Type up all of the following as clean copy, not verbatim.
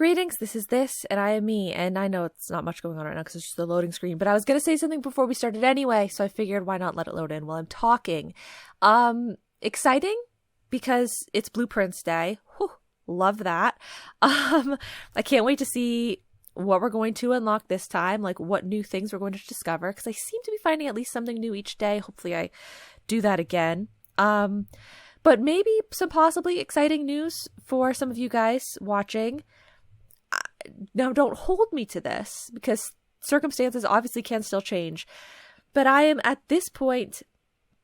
Greetings, this is this, and I am me, and I know it's not much going on right now because it's just the loading screen, but I was going to say something before we started anyway, so I figured why not let it load in while I'm talking. Exciting, because it's Blueprints Day. Whew, love that. I can't wait to see what we're going to unlock this time, like what new things we're going to discover, because I seem to be finding at least something new each day. Hopefully I do that again. But maybe some possibly exciting news for some of you guys watching. Now, don't hold me to this because circumstances obviously can still change. But I am at this point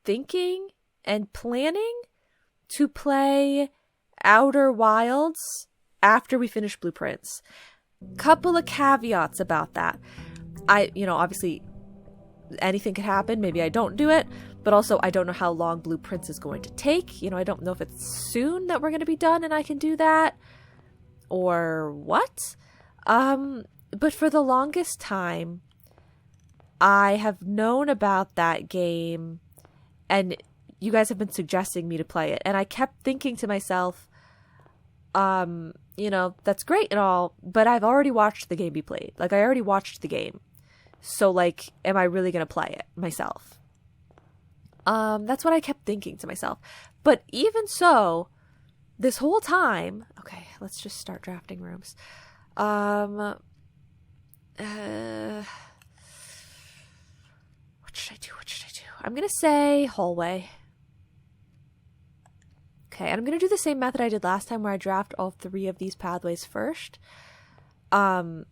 thinking and planning to play Outer Wilds after we finish Blueprints. Couple of caveats about that. Obviously anything could happen. Maybe I don't do it. But also, I don't know how long Blueprints is going to take. I don't know if it's soon that we're going to be done and I can do that. Or what? But for the longest time, I have known about that game, and you guys have been suggesting me to play it, and I kept thinking to myself, that's great and all, but I've already watched the game be played. Like, I already watched the game. So, like, am I really going to play it myself? That's what I kept thinking to myself. But even so, this whole time, okay, let's just start drafting rooms. What should I do? I'm going to say hallway. Okay, and I'm going to do the same method I did last time where I draft all 3 of these pathways first. Even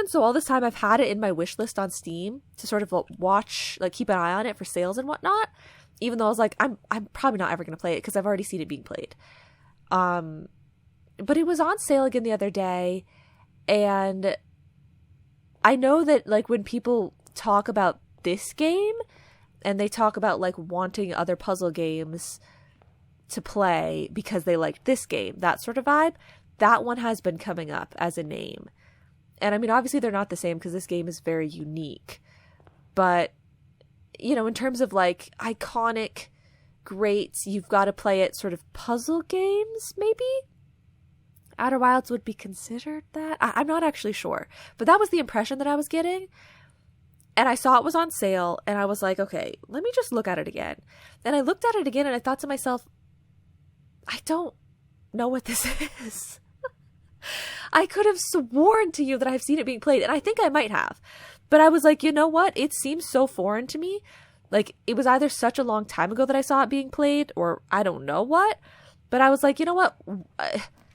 so, all this time I've had it in my wish list on Steam to sort of keep an eye on it for sales and whatnot. Even though I was like, I'm probably not ever going to play it because I've already seen it being played. But it was on sale again the other day, and I know that, like, when people talk about this game, and they talk about, like, wanting other puzzle games to play because they like this game, that sort of vibe, that one has been coming up as a name. And, I mean, obviously they're not the same because this game is very unique. But, in terms of, like, iconic, great, you've got to play it sort of puzzle games, maybe? Outer Wilds would be considered that? I'm not actually sure. But that was the impression that I was getting. And I saw it was on sale, and I was like, okay, let me just look at it again. And I looked at it again, and I thought to myself, I don't know what this is. I could have sworn to you that I've seen it being played, and I think I might have. But I was like, you know what? It seems so foreign to me. Like, it was either such a long time ago that I saw it being played, or I don't know what. But I was like, you know what?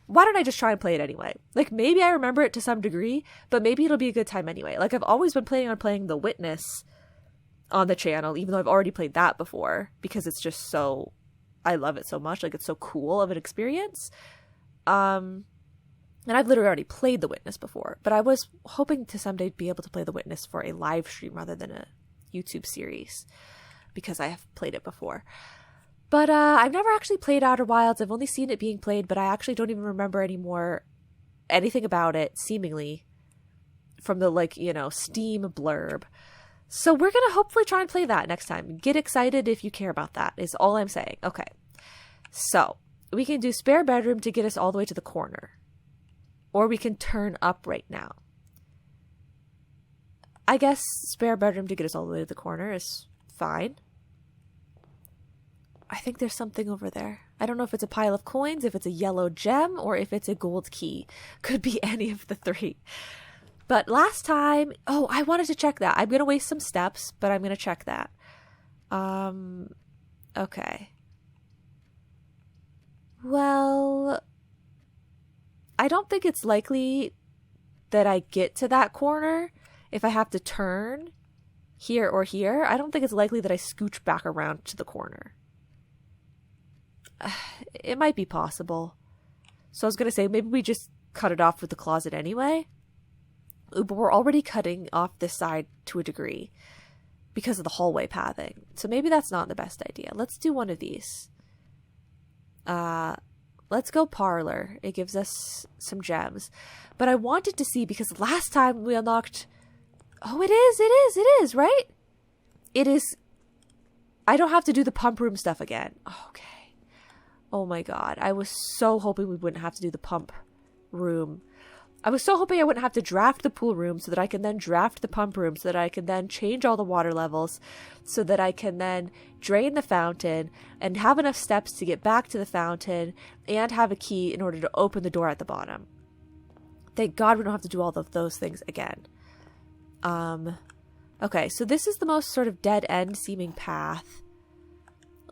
Why don't I just try and play it anyway? Like, maybe I remember it to some degree, but maybe it'll be a good time anyway. Like, I've always been planning on playing The Witness on the channel, even though I've already played that before, because it's just so, I love it so much. Like, it's so cool of an experience. And I've literally already played The Witness before, but I was hoping to someday be able to play The Witness for a live stream rather than a YouTube series, because I have played it before. But I've never actually played Outer Wilds. I've only seen it being played, but I actually don't even remember anything about it, seemingly, from the, Steam blurb. So we're going to hopefully try and play that next time. Get excited if you care about that, is all I'm saying. Okay. So, we can do spare bedroom to get us all the way to the corner. Or we can turn up right now. I guess spare bedroom to get us all the way to the corner is fine. I think there's something over there. I don't know if it's a pile of coins, if it's a yellow gem, or if it's a gold key. Could be any of the 3. But last time... Oh, I wanted to check that. I'm going to waste some steps, but I'm going to check that. Okay. Well... I don't think it's likely that I get to that corner if I have to turn here or here. I don't think it's likely that I scooch back around to the corner. It might be possible. So I was going to say, maybe we just cut it off with the closet anyway. But we're already cutting off this side to a degree because of the hallway pathing. So maybe that's not the best idea. Let's do one of these. Let's go parlor. It gives us some gems. But I wanted to see, because last time we unlocked... Oh, it is, right? It is... I don't have to do the pump room stuff again. Okay. Oh my god. I was so hoping we wouldn't have to do the pump room. I was so hoping I wouldn't have to draft the pool room so that I can then draft the pump room so that I can then change all the water levels so that I can then drain the fountain and have enough steps to get back to the fountain and have a key in order to open the door at the bottom. Thank God we don't have to do all of those things again. Okay, so this is the most sort of dead-end seeming path.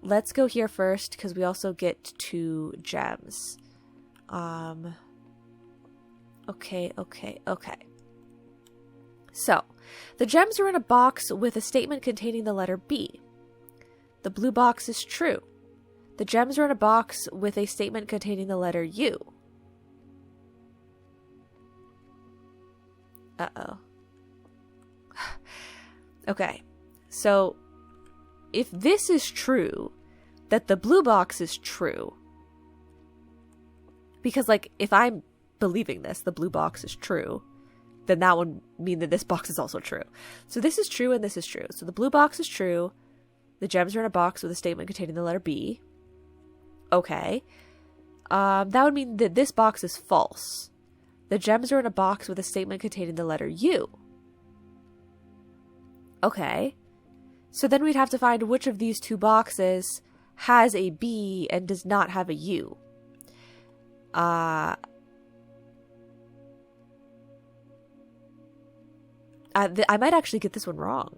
Let's go here first because we also get 2 gems. Okay. So, the gems are in a box with a statement containing the letter B. The blue box is true. The gems are in a box with a statement containing the letter U. Uh-oh. Okay, so if this is true, that the blue box is true, because, like, if I'm believing this, the blue box is true, then that would mean that this box is also true. So this is true and this is true. So the blue box is true. The gems are in a box with a statement containing the letter B. Okay. That would mean that this box is false. The gems are in a box with a statement containing the letter U. Okay. So then we'd have to find which of these 2 boxes has a B and does not have a U. I might actually get this one wrong.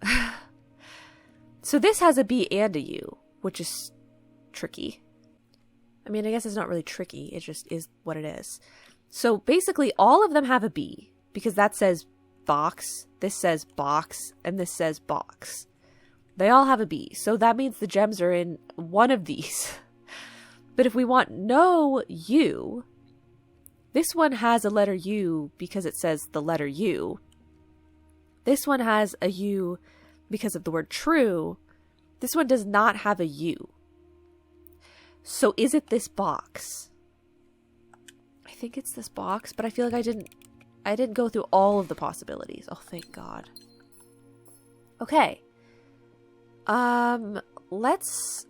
So this has a B and a U, which is tricky. I mean, I guess it's not really tricky. It just is what it is. So basically, all of them have a B, because that says box, this says box, and this says box. They all have a B, so that means the gems are in one of these. But if we want no U, this one has a letter U because it says the letter U. This one has a U because of the word true. This one does not have a U. So is it this box? I think it's this box, but I feel like I didn't go through all of the possibilities. Oh, thank God. Okay. Let's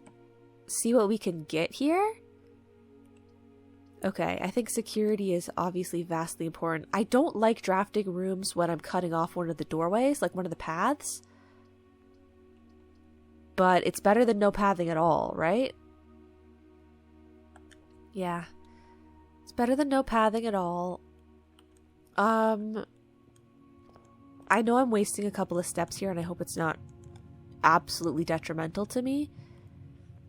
see what we can get here. Okay, I think security is obviously vastly important. I don't like drafting rooms when I'm cutting off one of the doorways, like one of the paths. But it's better than no pathing at all, right? Yeah. It's better than no pathing at all. I know I'm wasting a couple of steps here, and I hope it's not absolutely detrimental to me.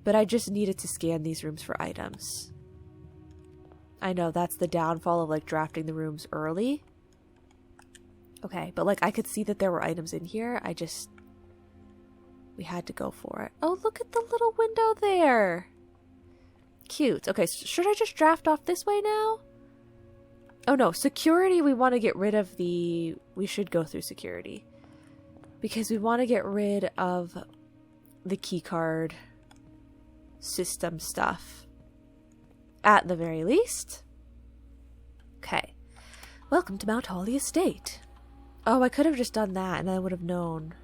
But I just needed to scan these rooms for items. I know that's the downfall of, like, drafting the rooms early. Okay, but, like, I could see that there were items in here. We had to go for it. Oh, look at the little window there. Cute. Okay, so should I just draft off this way now? Oh, no. Security, we want to get rid of the... We should go through security. Because we want to get rid of the keycard system stuff. At the very least. Okay. Welcome to Mount Holly Estate. Oh, I could have just done that and I would have known.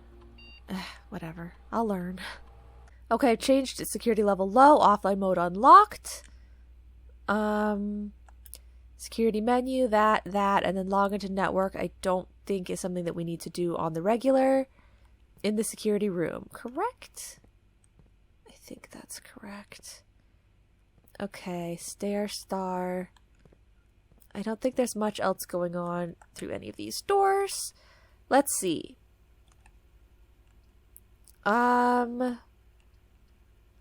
Whatever. I'll learn. Okay, I've changed security level low. Offline mode unlocked. Security menu, that, and then log into network. I don't think is something that we need to do on the regular in the security room. Correct? I think that's correct. Okay, stair star. I don't think there's much else going on through any of these doors. Let's see.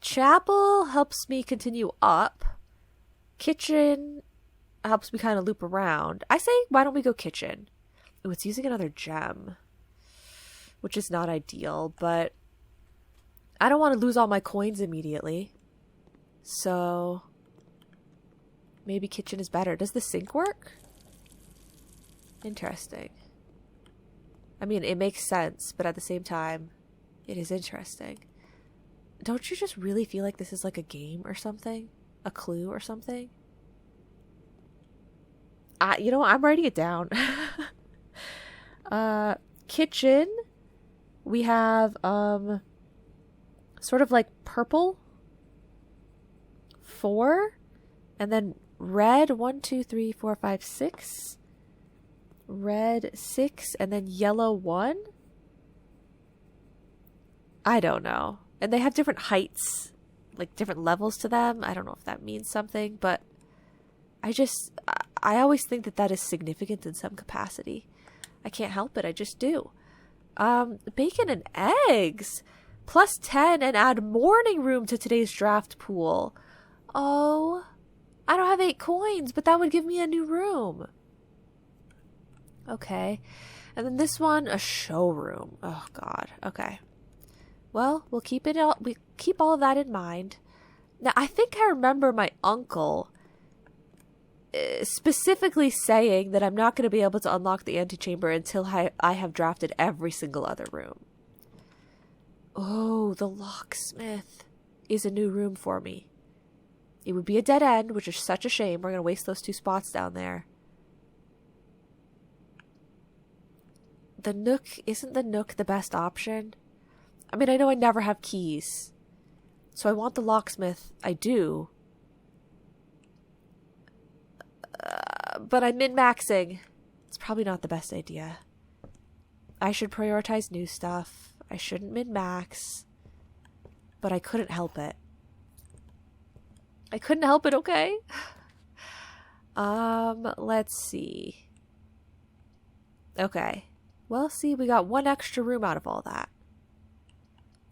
Chapel helps me continue up. Kitchen helps me kind of loop around. I say, why don't we go kitchen? Ooh, it's using another gem, which is not ideal, but I don't want to lose all my coins immediately. So maybe kitchen is better. Does the sink work? Interesting. I mean, it makes sense, but at the same time, it is interesting. Don't you just really feel like this is like a game or something? A clue or something? You know what? I'm writing it down. Kitchen. We have, sort of like purple. 4. And then red. 1, 2, 3, 4, 5, 6. red 6 and then yellow 1? I don't know. And they have different heights, like different levels to them. I don't know if that means something, but I always think that that is significant in some capacity. I can't help it. I just do. Bacon and eggs. Plus 10 and add morning room to today's draft pool. Oh, I don't have 8 coins, but that would give me a new room. Okay. And then this one, a showroom. Oh, God. Okay. Well, we keep all of that in mind. Now, I think I remember my uncle specifically saying that I'm not going to be able to unlock the antechamber until I have drafted every single other room. Oh, the locksmith is a new room for me. It would be a dead end, which is such a shame. We're going to waste those 2 spots down there. The Nook, isn't the Nook the best option? I mean, I know I never have keys. So I want the locksmith. I do. But I'm min-maxing. It's probably not the best idea. I should prioritize new stuff. I shouldn't min-max. But I couldn't help it. I couldn't help it, okay? Let's see. Okay. Well, see, we got 1 extra room out of all that.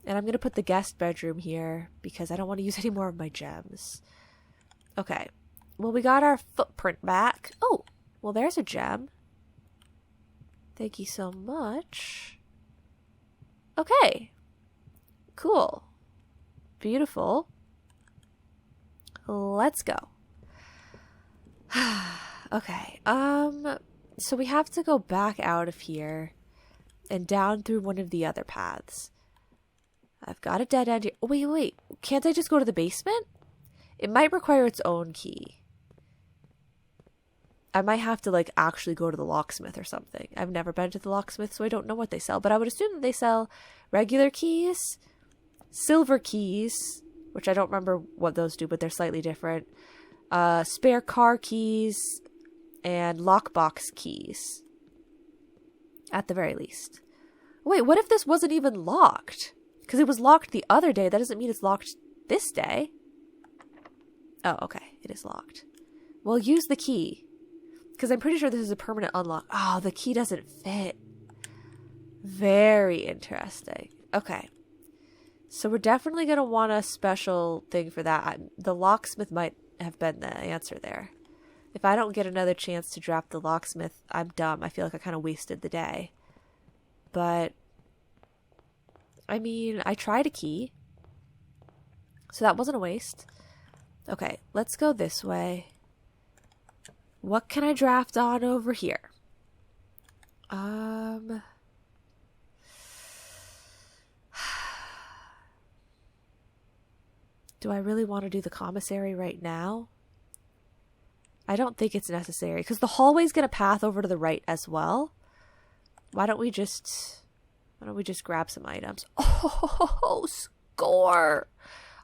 And I'm going to put the guest bedroom here because I don't want to use any more of my gems. Okay. Well, we got our footprint back. Oh, well, there's a gem. Thank you so much. Okay. Cool. Beautiful. Let's go. Okay. So we have to go back out of here and down through one of the other paths. I've got a dead end here. Oh, wait. Can't I just go to the basement? It might require its own key. I might have to, like, actually go to the locksmith or something. I've never been to the locksmith, so I don't know what they sell. But I would assume that they sell regular keys, silver keys, which I don't remember what those do, but they're slightly different, spare car keys, and lockbox keys. At the very least. Wait, what if this wasn't even locked? Because it was locked the other day. That doesn't mean it's locked this day. Oh, okay. It is locked. Well, use the key. Because I'm pretty sure this is a permanent unlock. Oh, the key doesn't fit. Very interesting. Okay. So we're definitely going to want a special thing for that. The locksmith might have been the answer there. If I don't get another chance to draft the locksmith, I'm dumb. I feel like I kind of wasted the day. But, I mean, I tried a key. So that wasn't a waste. Okay, let's go this way. What can I draft on over here? Do I really want to do the commissary right now? I don't think it's necessary because the hallway's going to path over to the right as well. Why don't we just grab some items? Oh, score!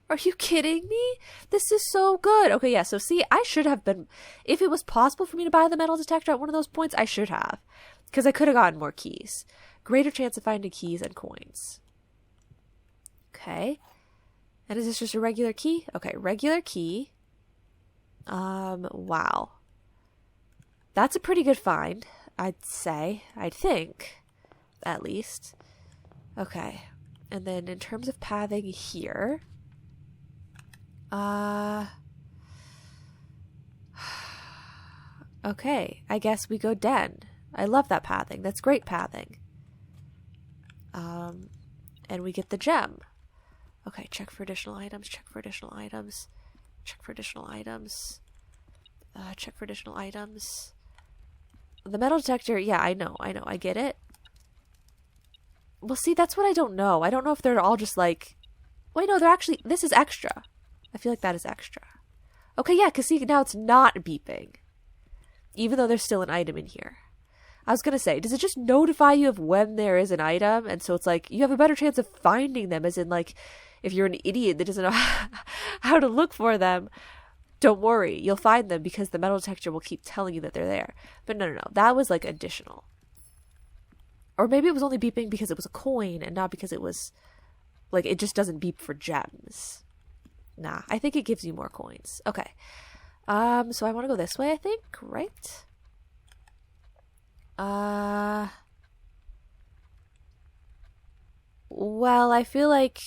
Are you kidding me? This is so good. Okay, yeah, so see, I should have been, if it was possible for me to buy the metal detector at one of those points, I should have. Because I could have gotten more keys. Greater chance of finding keys and coins. Okay. And is this just a regular key? Okay, regular key. Wow. That's a pretty good find, I'd say. I'd think. At least. Okay. And then in terms of pathing here... Okay, I guess we go den. I love that pathing. That's great pathing. And we get the gem. Okay, check for additional items, check for additional items, check for additional items, check for additional items. The metal detector, yeah, I know, I get it. Well, see, that's what I don't know. I don't know if they're all just like... Wait, no, they're actually... This is extra. I feel like that is extra. Okay, yeah, because see, now it's not beeping. Even though there's still an item in here. I was going to say, does it just notify you of when there is an item? And so it's like, you have a better chance of finding them, as in, like, if you're an idiot that doesn't know how to look for them. don't worry, you'll find them because the metal detector will keep telling you that they're there. But no, that was like additional. Or maybe it was only beeping because it was a coin and not because it was like, it just doesn't beep for gems. Nah, I think it gives you more coins. Okay. So I want to go this way, I think, right? Well, I feel like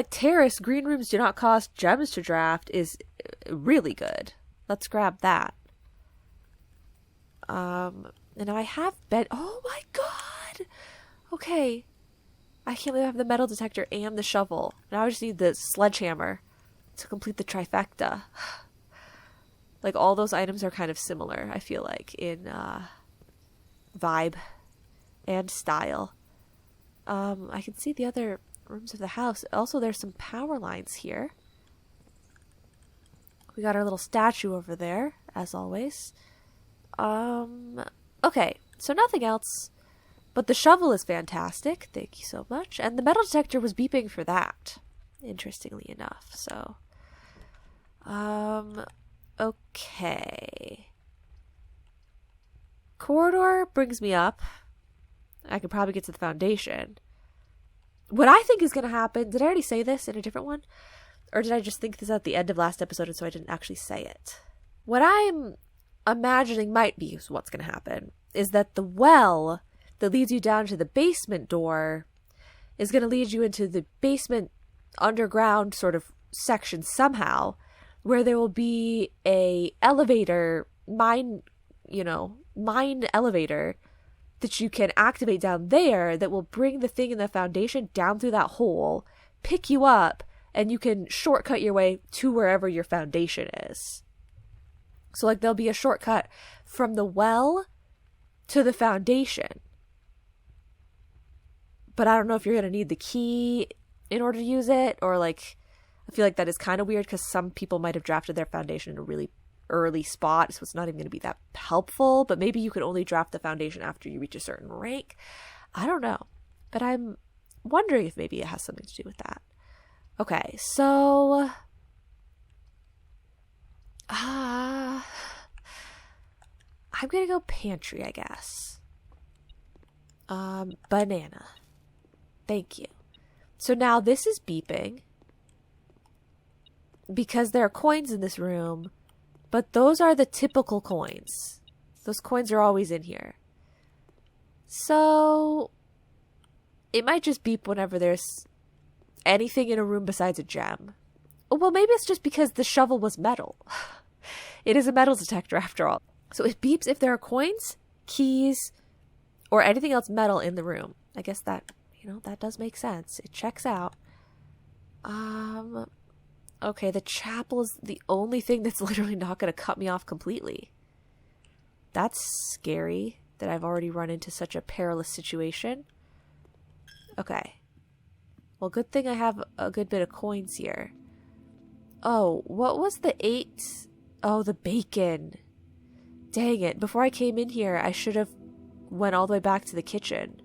terrace green rooms do not cost gems to draft is really good. Let's grab that. And now I have oh my god! Okay. I can't believe I have the metal detector and the shovel. Now I just need the sledgehammer to complete the trifecta. Like, all those items are kind of similar, I feel like, in vibe and style. I can see the other rooms of the house. Also, there's some power lines here. We got our little statue over there, as always. Okay, so nothing else. But the shovel is fantastic. Thank you so much. And the metal detector was beeping for that, interestingly enough. So, okay. Corridor brings me up. I could probably get to the foundation. What I think is going to happen, did I already say this in a different one? Or did I just think this at the end of last episode and so I didn't actually say it? What I'm imagining might be what's going to happen is that the well that leads you down to the basement door is going to lead you into the basement underground sort of section somehow, where there will be a elevator, mine elevator that you can activate down there that will bring the thing in the foundation down through that hole, pick you up, and you can shortcut your way to wherever your foundation is. So, like, there'll be a shortcut from the well to the foundation. But I don't know if you're going to need the key in order to use it, or, like, I feel like that is kind of weird because some people might have drafted their foundation in a really early spot, so it's not even going to be that helpful. But maybe you could only draft the foundation after you reach a certain rank. I don't know. But I'm wondering if maybe it has something to do with that. Okay, so I'm going to go pantry, I guess. Banana. Thank you. So now this is beeping because there are coins in this room, but those are the typical coins. Those coins are always in here. So it might just beep whenever there's anything in a room besides a gem. Well, maybe it's just because the shovel was metal. It is a metal detector after all. So it beeps if there are coins, keys, or anything else metal in the room. I guess that, that does make sense. It checks out. Okay, the chapel is the only thing that's literally not going to cut me off completely. That's scary that I've already run into such a perilous situation. Okay. Well, good thing I have a good bit of coins here. Oh, what was the 8? Oh, the bacon. Dang it. Before I came in here, I should have went all the way back to the kitchen.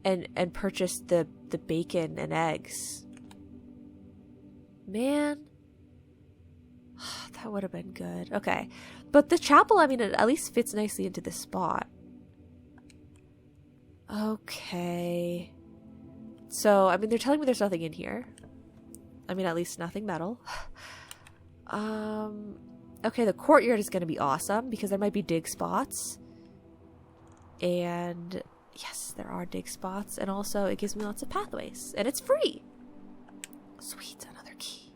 And purchased the bacon and eggs. Man. That would have been good. Okay. But the chapel, I mean, it at least fits nicely into this spot. Okay. So, I mean, they're telling me there's nothing in here. I mean, at least nothing metal. Okay, the courtyard is going to be awesome because there might be dig spots. And yes, there are dig spots. And also, it gives me lots of pathways. And it's free. Sweet, another key.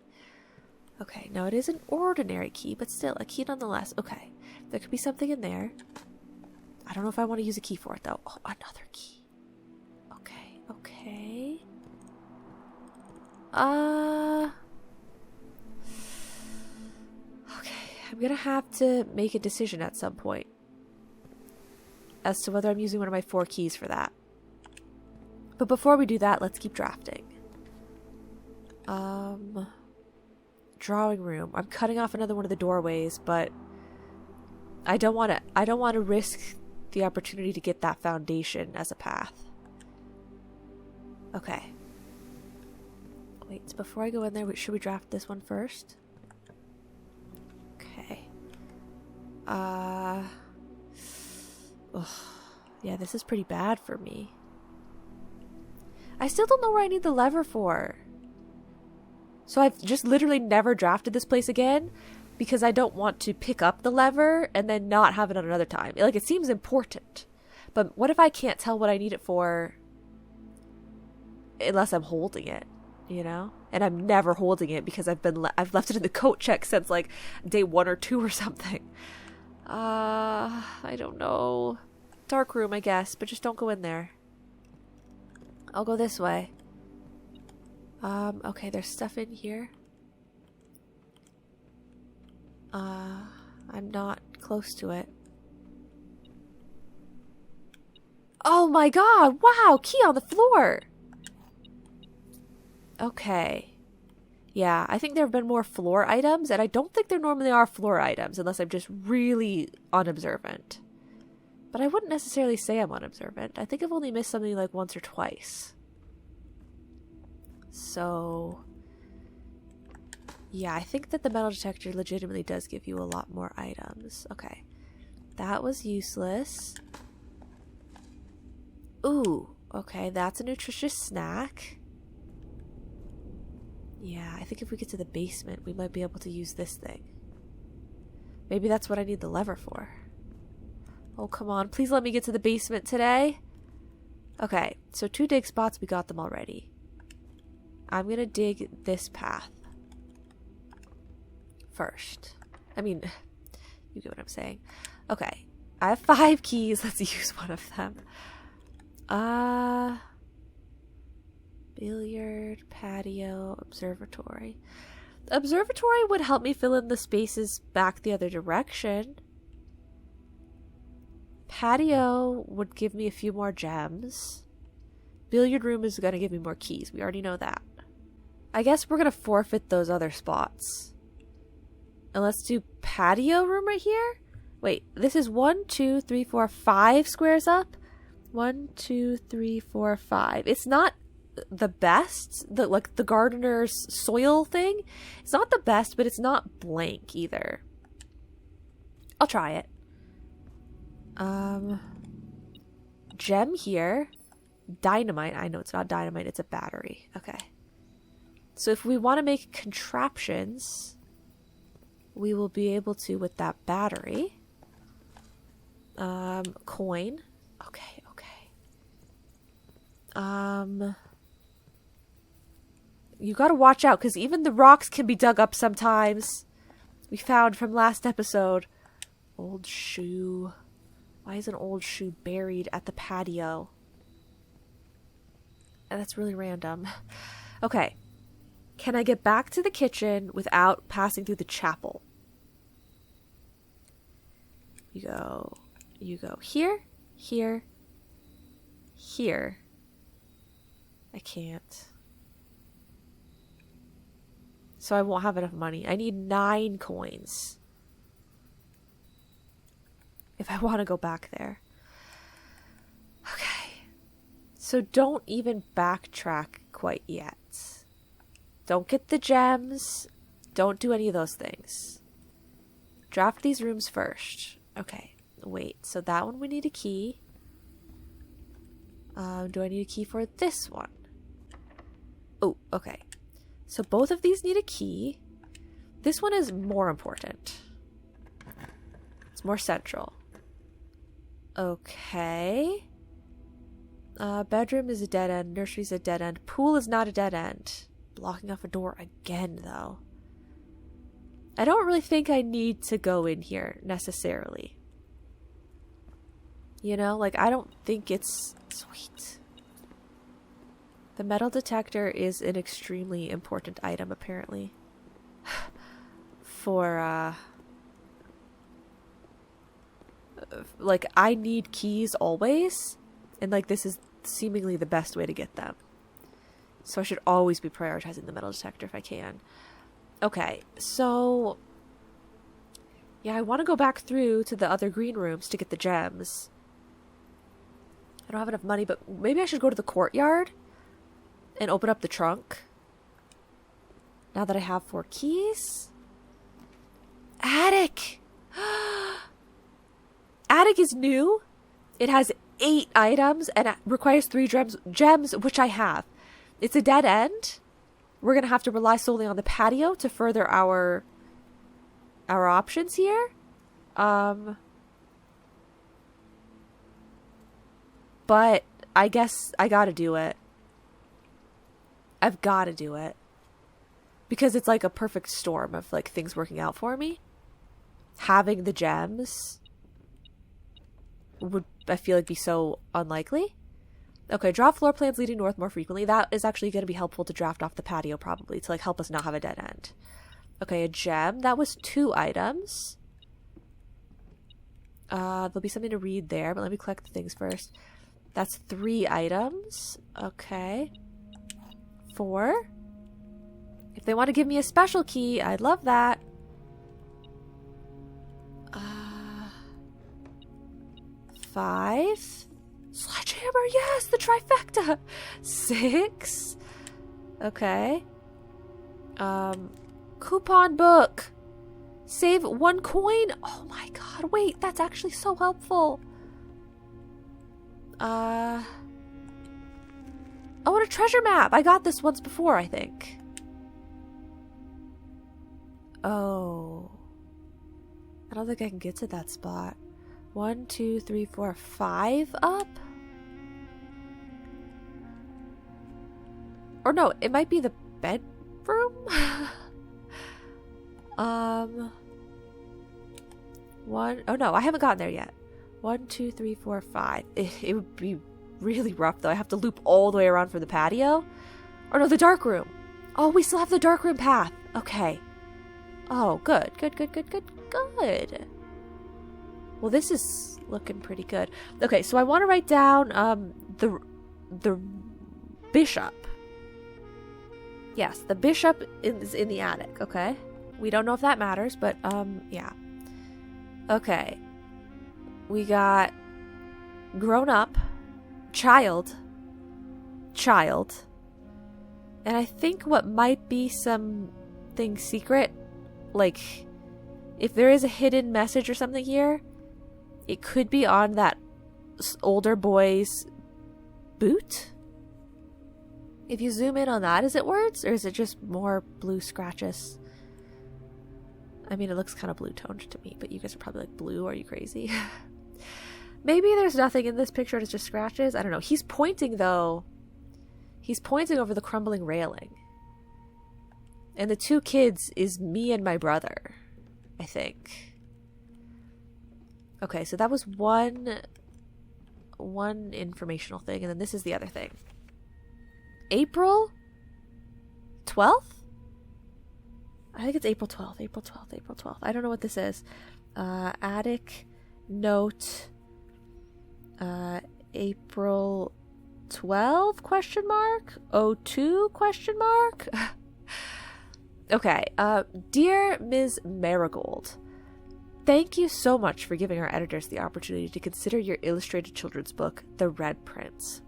Okay, now it is an ordinary key, but still a key nonetheless. Okay, there could be something in there. I don't know if I want to use a key for it, though. Oh, another key. Okay, okay. Okay, I'm gonna have to make a decision at some point as to whether I'm using one of my 4 keys for that. But before we do that, let's keep drafting. Drawing room. I'm cutting off another one of the doorways, but I don't want to risk the opportunity to get that foundation as a path. Okay. Wait, before I go in there, should we draft this one first? Okay. Ugh. Yeah, this is pretty bad for me. I still don't know where I need the lever for. So I've just literally never drafted this place again because I don't want to pick up the lever and then not have it on another time. Like, it seems important. But what if I can't tell what I need it for unless I'm holding it, you know? And I'm never holding it because I've left it in the coat check since like day 1 or 2 or something. I don't know. Dark room, I guess, but just don't go in there. I'll go this way. Okay, there's stuff in here. I'm not close to it. Oh my god! Wow! Key on the floor! Okay. Yeah, I think there have been more floor items, and I don't think there normally are floor items unless I'm just really unobservant. But I wouldn't necessarily say I'm unobservant. I think I've only missed something like once or twice. So, yeah, I think that the metal detector legitimately does give you a lot more items. Okay. That was useless. Ooh, okay, that's a nutritious snack. Yeah, I think if we get to the basement, we might be able to use this thing. Maybe that's what I need the lever for. Oh, come on. Please let me get to the basement today. Okay, so 2 dig spots, we got them already. I'm gonna dig this path first. I mean, you get what I'm saying. Okay, I have 5 keys. Let's use one of them. Billiard, patio, observatory. Observatory would help me fill in the spaces back the other direction. Patio would give me a few more gems. Billiard room is going to give me more keys. We already know that. I guess we're going to forfeit those other spots. And let's do patio room right here. Wait, this is 1, 2, 3, 4, 5 squares up. 1, 2, 3, 4, 5. It's not the best. Like the gardener's soil thing. It's not the best, but it's not blank either. I'll try it. Gem here. Dynamite. I know it's not dynamite, it's a battery. Okay. So if we want to make contraptions, we will be able to with that battery. Coin. Okay, okay. You gotta watch out, because even the rocks can be dug up sometimes. We found from last episode. Old shoe. Why is an old shoe buried at the patio? That's really random. Okay. Can I get back to the kitchen without passing through the chapel? You go here, here, here. I can't. So I won't have enough money. I need 9 coins. If I want to go back there. Okay. So don't even backtrack quite yet. Don't get the gems. Don't do any of those things. Draft these rooms first. Okay. Wait. So that one we need a key. Do I need a key for this one? Oh, okay. So both of these need a key. This one is more important. It's more central. Okay. Bedroom is a dead end. Nursery is a dead end. Pool is not a dead end. Blocking off a door again, though. I don't really think I need to go in here, necessarily. You know, like, I don't think it's sweet. The metal detector is an extremely important item, apparently. For, like, I need keys always, and, like, this is seemingly the best way to get them. So I should always be prioritizing the metal detector if I can. Okay, so... yeah, I want to go back through to the other green rooms to get the gems. I don't have enough money, but maybe I should go to the courtyard? and open up the trunk. Now that I have 4 keys. Attic! Attic is new. It has 8 items and it requires 3 gems, which I have. It's a dead end. We're going to have to rely solely on the patio to further our options here. But I guess I gotta do it. I've gotta do it. Because it's like a perfect storm of like things working out for me. Having the gems would, I feel like, be so unlikely. Okay, draw floor plans leading north more frequently. That is actually going to be helpful to draft off the patio probably to like help us not have a dead end. Okay, a gem. That was 2 items. There'll be something to read there, but let me collect the things first. That's 3 items. Okay. 4. If they want to give me a special key, I'd love that. 5. Sledgehammer, yes, the trifecta. 6. Okay. Coupon book. Save 1 coin. Oh my god, wait, that's actually so helpful. Oh, and a treasure map. I got this once before, I think. Oh. I don't think I can get to that spot. 1, 2, 3, 4, 5 up? Or no, it might be the bedroom? 1. Oh no, I haven't gotten there yet. 1, 2, 3, 4, 5. It would be really rough though. I have to loop all the way around for the patio. Or no, the dark room. Oh, we still have the dark room path. Okay. Oh, good. Good. Well, this is looking pretty good. Okay, so I want to write down the bishop. Yes, the bishop is in the attic, okay? We don't know if that matters, but yeah. Okay. We got grown up, child, and I think what might be something secret, like if there is a hidden message or something here, it could be on that older boy's boot. If you zoom in on that, is it words or is it just more blue scratches? I mean, it looks kind of blue toned to me, but you guys are probably like, blue? Are you crazy? Maybe there's nothing in this picture, it's just scratches. I don't know. He's pointing though. He's pointing over the crumbling railing. And the 2 kids is me and my brother, I think. Okay, so that was one informational thing, and then this is the other thing. April 12th? I think it's April 12th. April 12th. I don't know what this is. Attic note. April 12 question mark? 02 question mark? Okay. Dear Ms. Marigold, thank you so much for giving our editors the opportunity to consider your illustrated children's book, The Red Prince.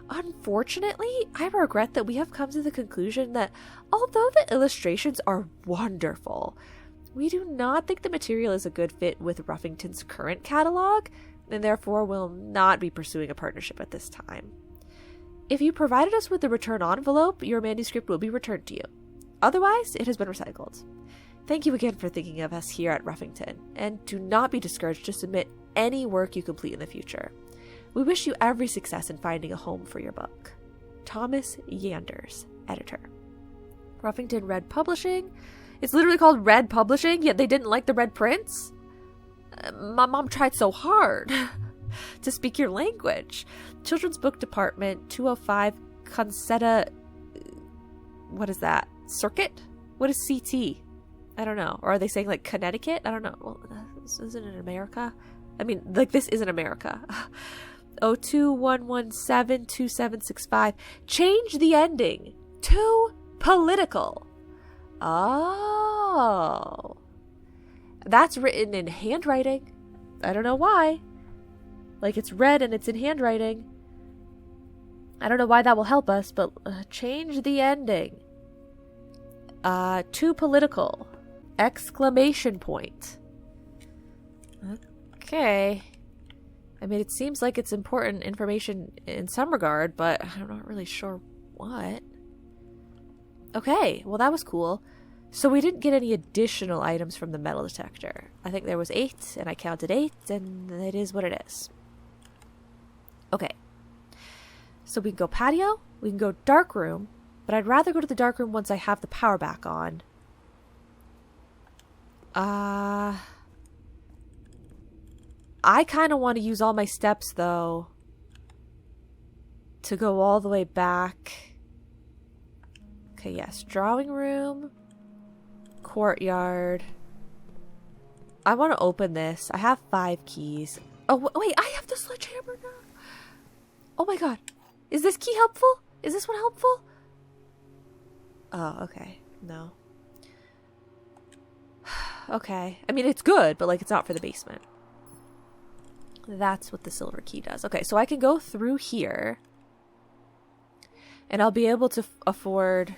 Unfortunately, I regret that we have come to the conclusion that although the illustrations are wonderful, we do not think the material is a good fit with Ruffington's current catalog, and therefore will not be pursuing a partnership at this time. If you provided us with the return envelope, your manuscript will be returned to you. Otherwise, it has been recycled. Thank you again for thinking of us here at Ruffington, and do not be discouraged to submit any work you complete in the future. We wish you every success in finding a home for your book. Thomas Yanders, editor. Ruffington Red Publishing. It's literally called Red Publishing, yet they didn't like the Red Prince? My mom tried so hard to speak your language. Children's Book Department, 205 Consetta. What is that? Circuit? What is CT? I don't know. Or are they saying like Connecticut? I don't know. Well, this isn't in America. I mean, like, this isn't America. 021172765. Change the ending to political. Oh. That's written in handwriting. I don't know why. Like, it's red and it's in handwriting. I don't know why that will help us, but change the ending. Too political. Exclamation point. Okay. I mean, it seems like it's important information in some regard, but I'm not really sure what. Okay, well that was cool. So we didn't get any additional items from the metal detector. I think there was 8, and I counted 8, and it is what it is. Okay. So we can go patio, we can go dark room, but I'd rather go to the dark room once I have the power back on. I kind of want to use all my steps, though, to go all the way back. Okay, yes. Drawing room. Courtyard. I want to open this. I have 5 keys. Oh, wait. I have the sledgehammer now. Oh, my God. Is this key helpful? Is this one helpful? Oh, okay. No. Okay. I mean, it's good, but, like, it's not for the basement. That's what the silver key does. Okay, so I can go through here. And I'll be able to afford...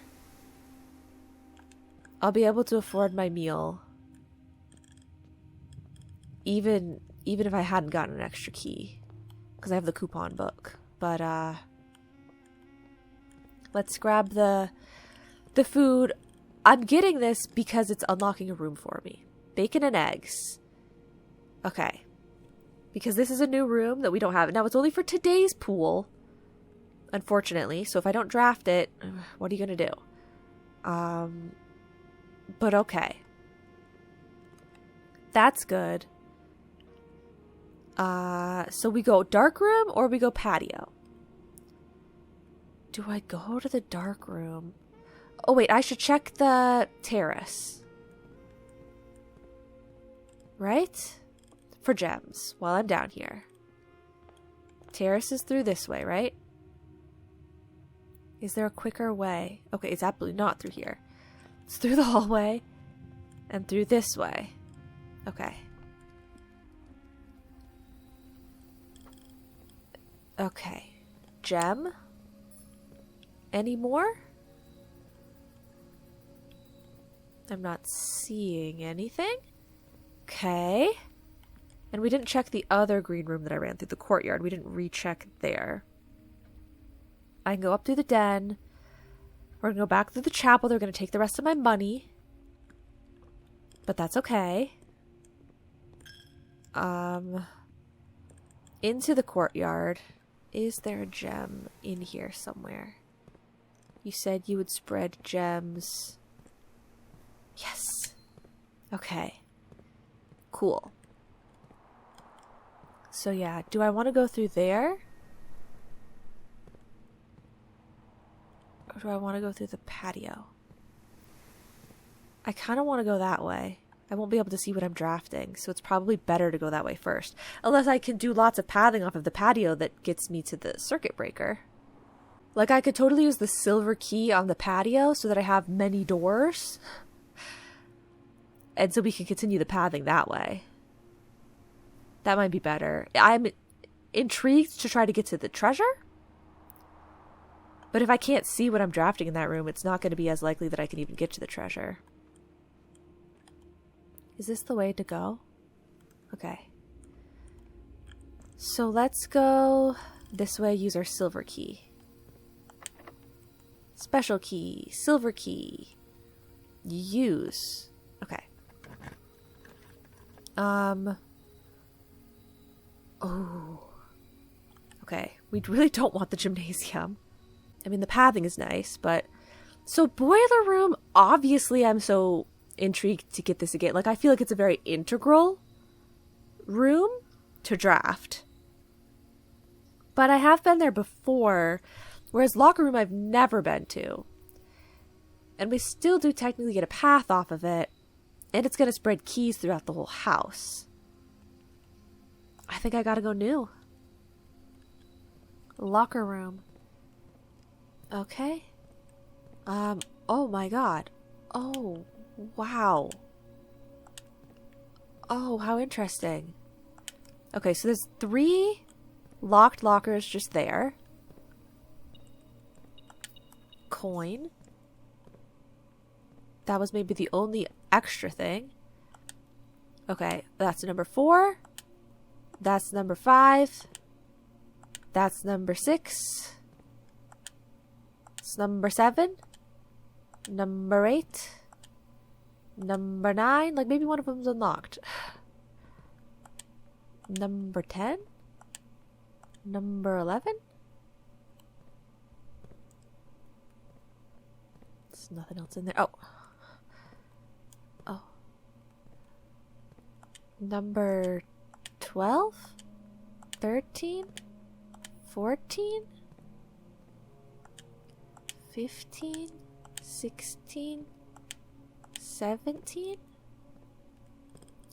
I'll be able to afford my meal. Even if I hadn't gotten an extra key. Because I have the coupon book. But, let's grab the food. I'm getting this because it's unlocking a room for me. Bacon and eggs. Okay. Because this is a new room that we don't have. Now, it's only for today's pool. Unfortunately. So if I don't draft it, what are you going to do? But okay. That's good. So we go dark room or we go patio? Do I go to the dark room? Oh, wait. I should check the terrace. Right? For gems while I'm down here. Terrace is through this way, right? Is there a quicker way? Okay, it's absolutely not through here. It's through the hallway and through this way. Okay. Okay. Gem? Any more? I'm not seeing anything. Okay. And we didn't check the other green room that I ran through, the courtyard. We didn't recheck there. I can go up through the den. We're going to go back through the chapel. They're going to take the rest of my money. But that's okay. Into the courtyard. Is there a gem in here somewhere? You said you would spread gems. Yes. Okay. Cool. So yeah, do I want to go through there? Or do I want to go through the patio? I kind of want to go that way. I won't be able to see what I'm drafting, so it's probably better to go that way first. Unless I can do lots of pathing off of the patio that gets me to the circuit breaker. Like, I could totally use the silver key on the patio so that I have many doors. And so we can continue the pathing that way. That might be better. I'm intrigued to try to get to the treasure. But if I can't see what I'm drafting in that room, it's not going to be as likely that I can even get to the treasure. Is this the way to go? Okay. So let's go this way, use our silver key. Special key, silver key. Use. Okay. Oh. Okay. We really don't want the gymnasium. I mean, the pathing is nice, but... So, boiler room, obviously I'm so intrigued to get this again. Like, I feel like it's a very integral room to draft. But I have been there before, whereas locker room I've never been to. And we still do technically get a path off of it, and it's going to spread keys throughout the whole house. I think I gotta go new. Locker room. Okay. Oh my god. Oh, wow. Oh, how interesting. Okay, so there's 3 locked lockers just there. coin. That was maybe the only extra thing. Okay, that's number 4. That's number 5. That's number 6. It's number 7. Number 8. Number 9. Like, maybe one of them's unlocked. Number 10. Number 11. There's nothing else in there. Oh. Oh. Number 12? 13? 14? 15? 16? 17?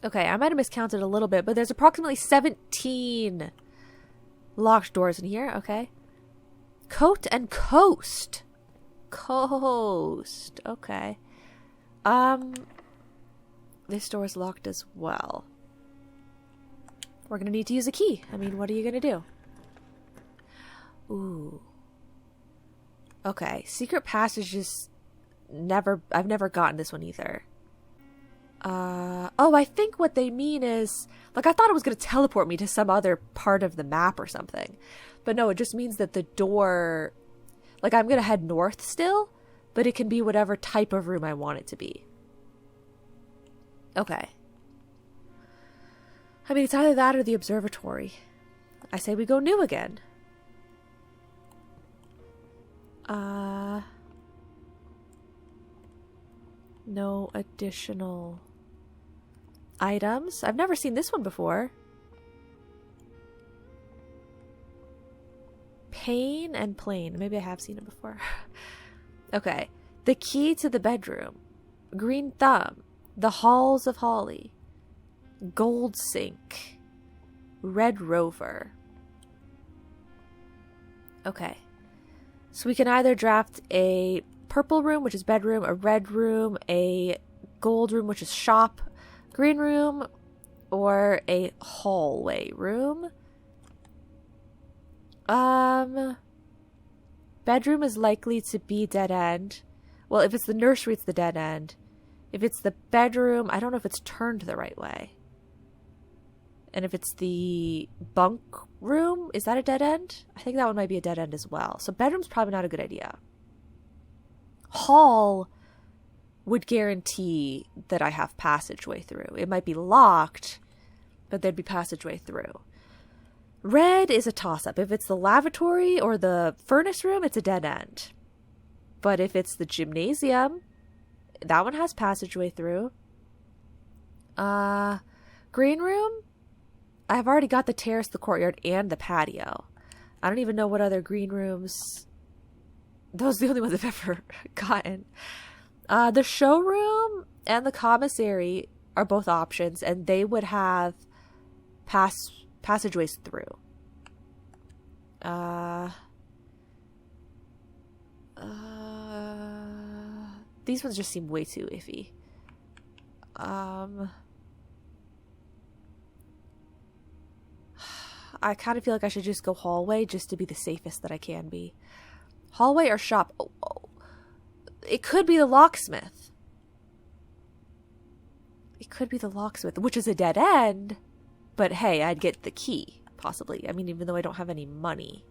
Okay, I might have miscounted a little bit, but there's approximately 17 locked doors in here. Okay. Coat and coast. Coast. Okay. This door is locked as well. We're gonna need to use a key. I mean, what are you gonna do? Ooh. Okay. Secret passage is I've never gotten this one either. Oh, I think what they mean is, like, I thought it was going to teleport me to some other part of the map or something. But no, it just means that the door, like, I'm going to head north still, but it can be whatever type of room I want it to be. Okay. I mean, it's either that or the observatory. I say we go new again. No additional items. I've never seen this one before. Pane and plane. Maybe I have seen it before. Okay. The key to the bedroom. Green thumb. The halls of Holly. Gold sink. Red rover. Okay. So we can either draft a purple room, which is bedroom, a red room, a gold room, which is shop, green room, or a hallway room. Bedroom is likely to be dead end. Well, if it's the nursery, it's the dead end. If it's the bedroom, I don't know if it's turned the right way. And if it's the bunk room, is that a dead end? I think that one might be a dead end as well. So bedroom's probably not a good idea. Hall would guarantee that I have passageway through. It might be locked, but there'd be passageway through. Red is a toss-up. If it's the lavatory or the furnace room, it's a dead end. But if it's the gymnasium, that one has passageway through. Green room? I've already got the terrace, the courtyard, and the patio. I don't even know what other green rooms. Those are the only ones I've ever gotten. The showroom and the commissary are both options, and they would have passageways through. These ones just seem way too iffy. I kind of feel like I should just go hallway just to be the safest that I can be. Hallway or shop? Oh. It could be the locksmith. It could be the locksmith, which is a dead end. But hey, I'd get the key, possibly. I mean, even though I don't have any money.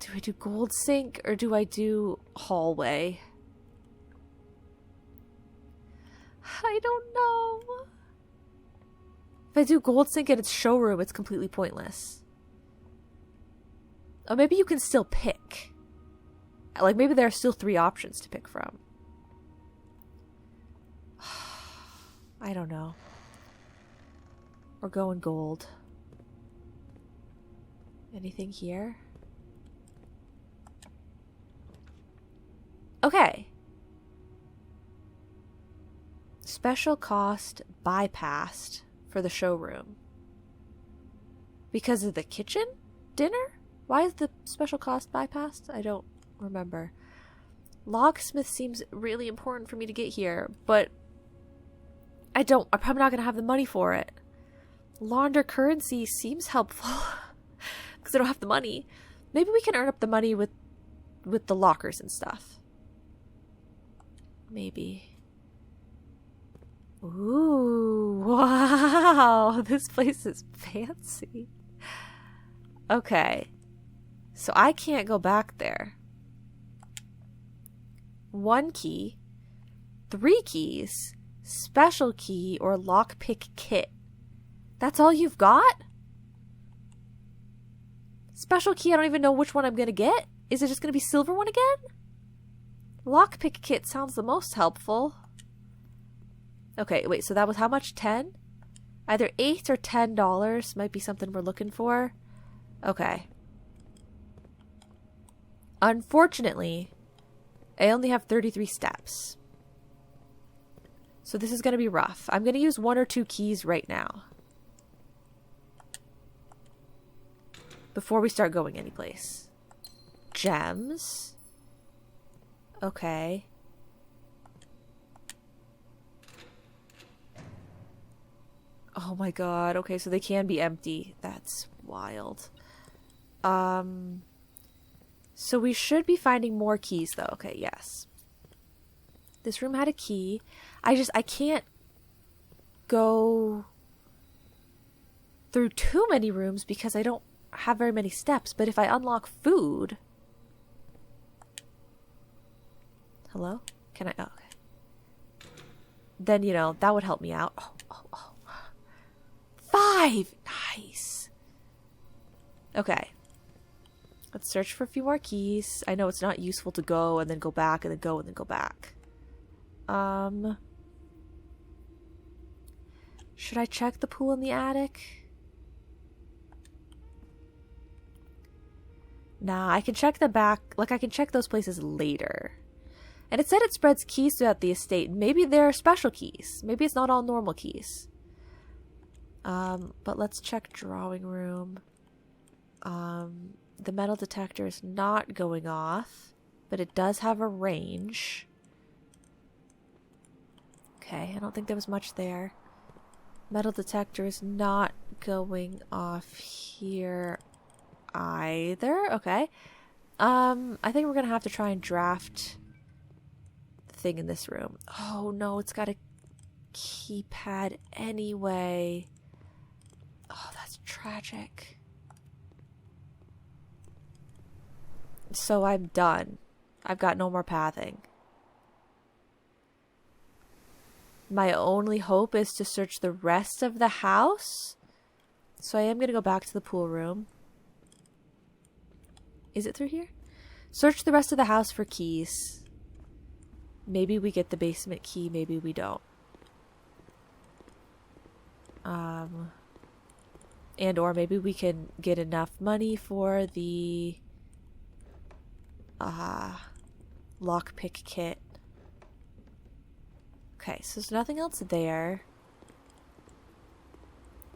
Do I do gold sink or do I do hallway? I don't know. If I do gold sink and it's showroom, it's completely pointless. Oh, maybe you can still pick. Like, maybe there are still 3 options to pick from. I don't know. We're going gold. Anything here? Okay. Special cost bypassed for the showroom. Because of the kitchen dinner? Why is the special cost bypassed? I don't remember. Locksmith seems really important for me to get here, but I'm probably not going to have the money for it. Launder currency seems helpful because I don't have the money. Maybe we can earn up the money with with the lockers and stuff. Maybe. Ooh, wow. This place is fancy. Okay. So I can't go back there. 1 key, 3 keys, special key, or lockpick kit. That's all you've got? Special key, I don't even know which one I'm going to get. Is it just going to be silver one again? Lockpick kit sounds the most helpful. Okay, wait, so that was how much? 10? Either $8 or $10 might be something we're looking for. Okay. Unfortunately, I only have 33 steps. So this is going to be rough. I'm going to use 1 or 2 keys right now. Before we start going anyplace. Gems. Okay. Oh my god. Okay, so they can be empty. That's wild. So we should be finding more keys though. Okay, yes. This room had a key. I can't go through too many rooms because I don't have very many steps. But if I unlock food... Hello? Can I... Oh, okay. Then, you know, that would help me out. Oh. 5! Nice. Okay. Let's search for a few more keys. I know it's not useful to go and then go back and then go and then go back. Should I check the pool in the attic? Nah, I can check the back. Like, I can check those places later. And it said it spreads keys throughout the estate. Maybe there are special keys. Maybe it's not all normal keys. But let's check drawing room. The metal detector is not going off, but it does have a range. Okay, I don't think there was much there. Metal detector is not going off here either. Okay. I think we're gonna have to try and draft the thing in this room. Oh no, it's got a keypad anyway. Oh, that's tragic. So I'm done. I've got no more pathing. My only hope is to search the rest of the house. So I am going to go back to the pool room. Is it through here? Search the rest of the house for keys. Maybe we get the basement key, maybe we don't. And or maybe we can get enough money for the lockpick kit. Okay, so there's nothing else there.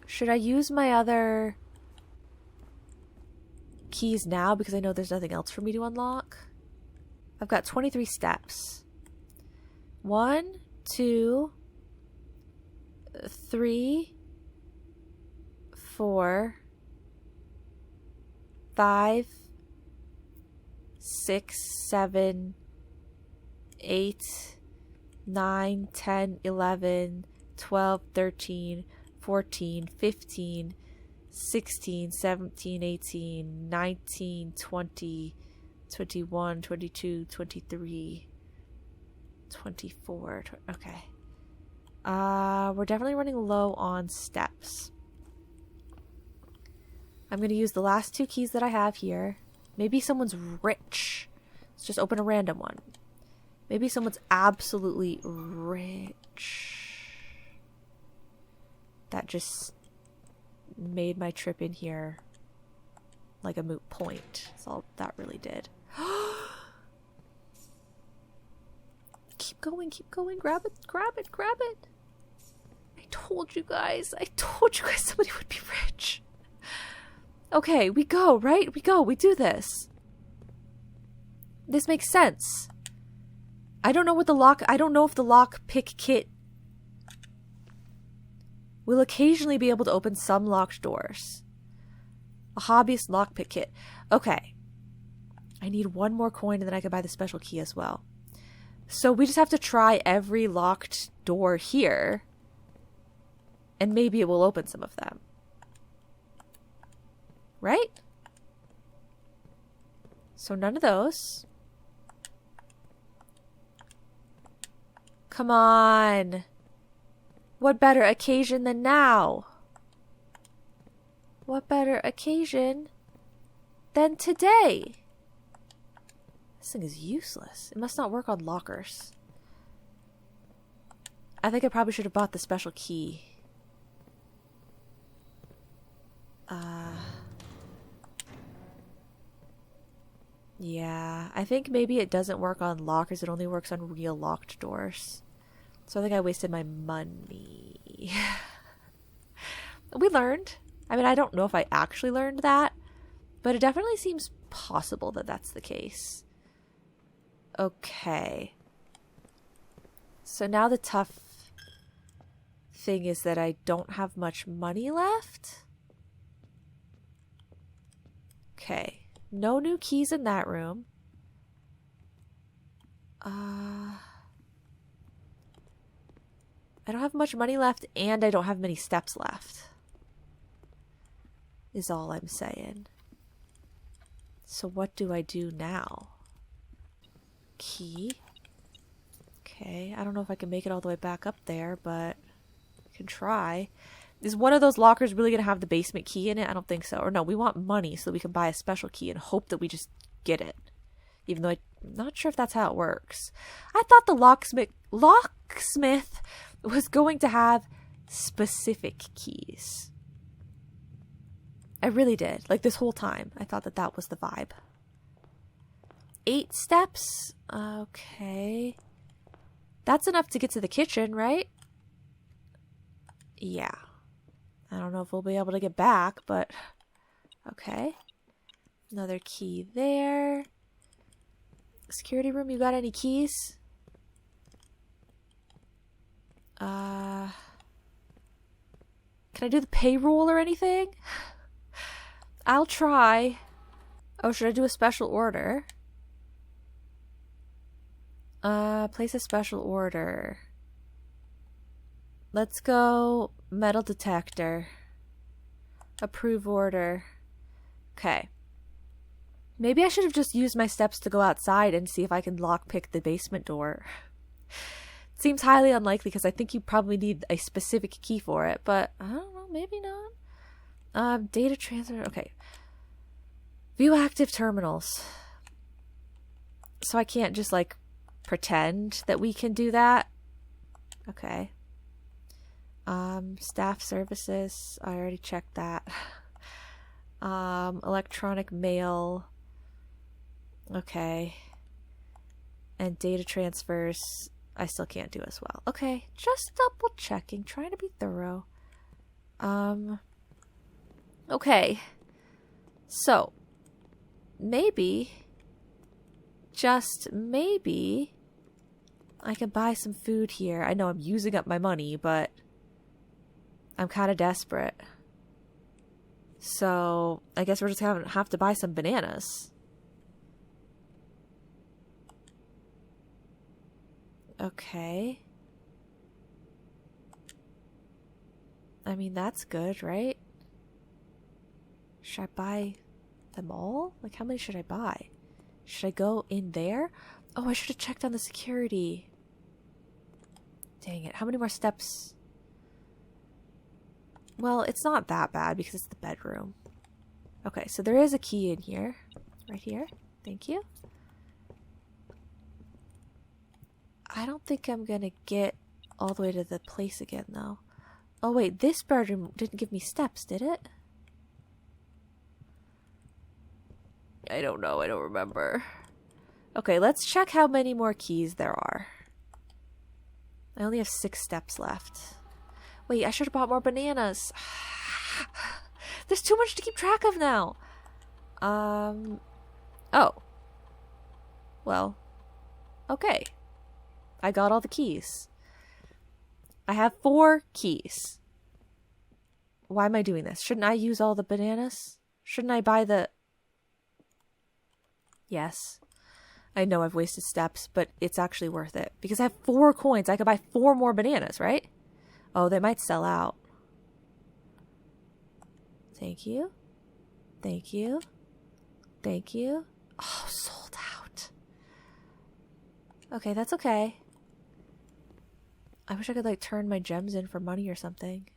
Should I use my other keys now because I know there's nothing else for me to unlock? I've got 23 steps. 1, 2, 3, 4, 5, 6, 7, 8, 9, 10, 11, 12, 13, 14, 15, 16, 17, 18, 19, 20, 21, 22, 23, 24. Okay. We're definitely running low on steps. I'm going to use the last 2 keys that I have here. Maybe someone's rich. Let's just open a random one. Maybe someone's absolutely rich. That just made my trip in here like a moot point. That's all that really did. Keep going, keep going. Grab it, grab it, grab it. I told you guys somebody would be rich. Okay, we go, right? We go, we do this. This makes sense. I don't know if the lock pick kit will occasionally be able to open some locked doors. A hobbyist lockpick kit. Okay. I need one more coin and then I can buy the special key as well. So we just have to try every locked door here. And maybe it will open some of them. Right? So none of those. Come on. What better occasion than now? What better occasion than today? This thing is useless. It must not work on lockers. I think I probably should have bought the special key. Yeah, I think maybe it doesn't work on lockers. It only works on real locked doors. So I think I wasted my money. We learned. I mean, I don't know if I actually learned that, but it definitely seems possible that that's the case. Okay. So now the tough thing is that I don't have much money left. Okay. No new keys in that room. I don't have much money left, and I don't have many steps left. Is all I'm saying. So what do I do now? Key. Okay, I don't know if I can make it all the way back up there, but I can try. Is one of those lockers really going to have the basement key in it? I don't think so. Or no, we want money so we can buy a special key and hope that we just get it. Even though I'm not sure if that's how it works. I thought the locksmith was going to have specific keys. I really did. Like this whole time. I thought that that was the vibe. 8 steps? Okay. That's enough to get to the kitchen, right? Yeah. I don't know if we'll be able to get back, but okay. Another key there. Security room, you got any keys? Can I do the payroll or anything? I'll try. Oh, should I do a special order? Place a special order. Let's go metal detector. Approve order. Okay. Maybe I should have just used my steps to go outside and see if I can lockpick the basement door. It seems highly unlikely because I think you probably need a specific key for it, but I don't know, maybe not. Data transfer. Okay. View active terminals. So I can't just like pretend that we can do that. Okay. Staff services. I already checked that. Electronic mail. Okay. And data transfers. I still can't do as well. Okay. Just double checking. Trying to be thorough. Okay. So. Maybe. Just maybe. I can buy some food here. I know I'm using up my money, but I'm kind of desperate. So, I guess we're just going to have to buy some bananas. Okay. I mean, that's good, right? Should I buy them all? Like, how many should I buy? Should I go in there? Oh, I should have checked on the security. Dang it. How many more steps? Well, it's not that bad because it's the bedroom. Okay, so there is a key in here. Right here. Thank you. I don't think I'm gonna get all the way to the place again, though. Oh, wait. This bedroom didn't give me steps, did it? I don't know. I don't remember. Okay, let's check how many more keys there are. I only have 6 steps left. Wait, I should have bought more bananas. There's too much to keep track of now. Oh. Well. Okay. I got all the keys. I have 4 keys. Why am I doing this? Shouldn't I use all the bananas? Shouldn't I buy the... Yes. I know I've wasted steps, but it's actually worth it. Because I have 4 coins. I could buy 4 more bananas, right? Oh, they might sell out. Thank you. Thank you. Thank you. Oh, sold out. Okay, that's okay. I wish I could, like, turn my gems in for money or something.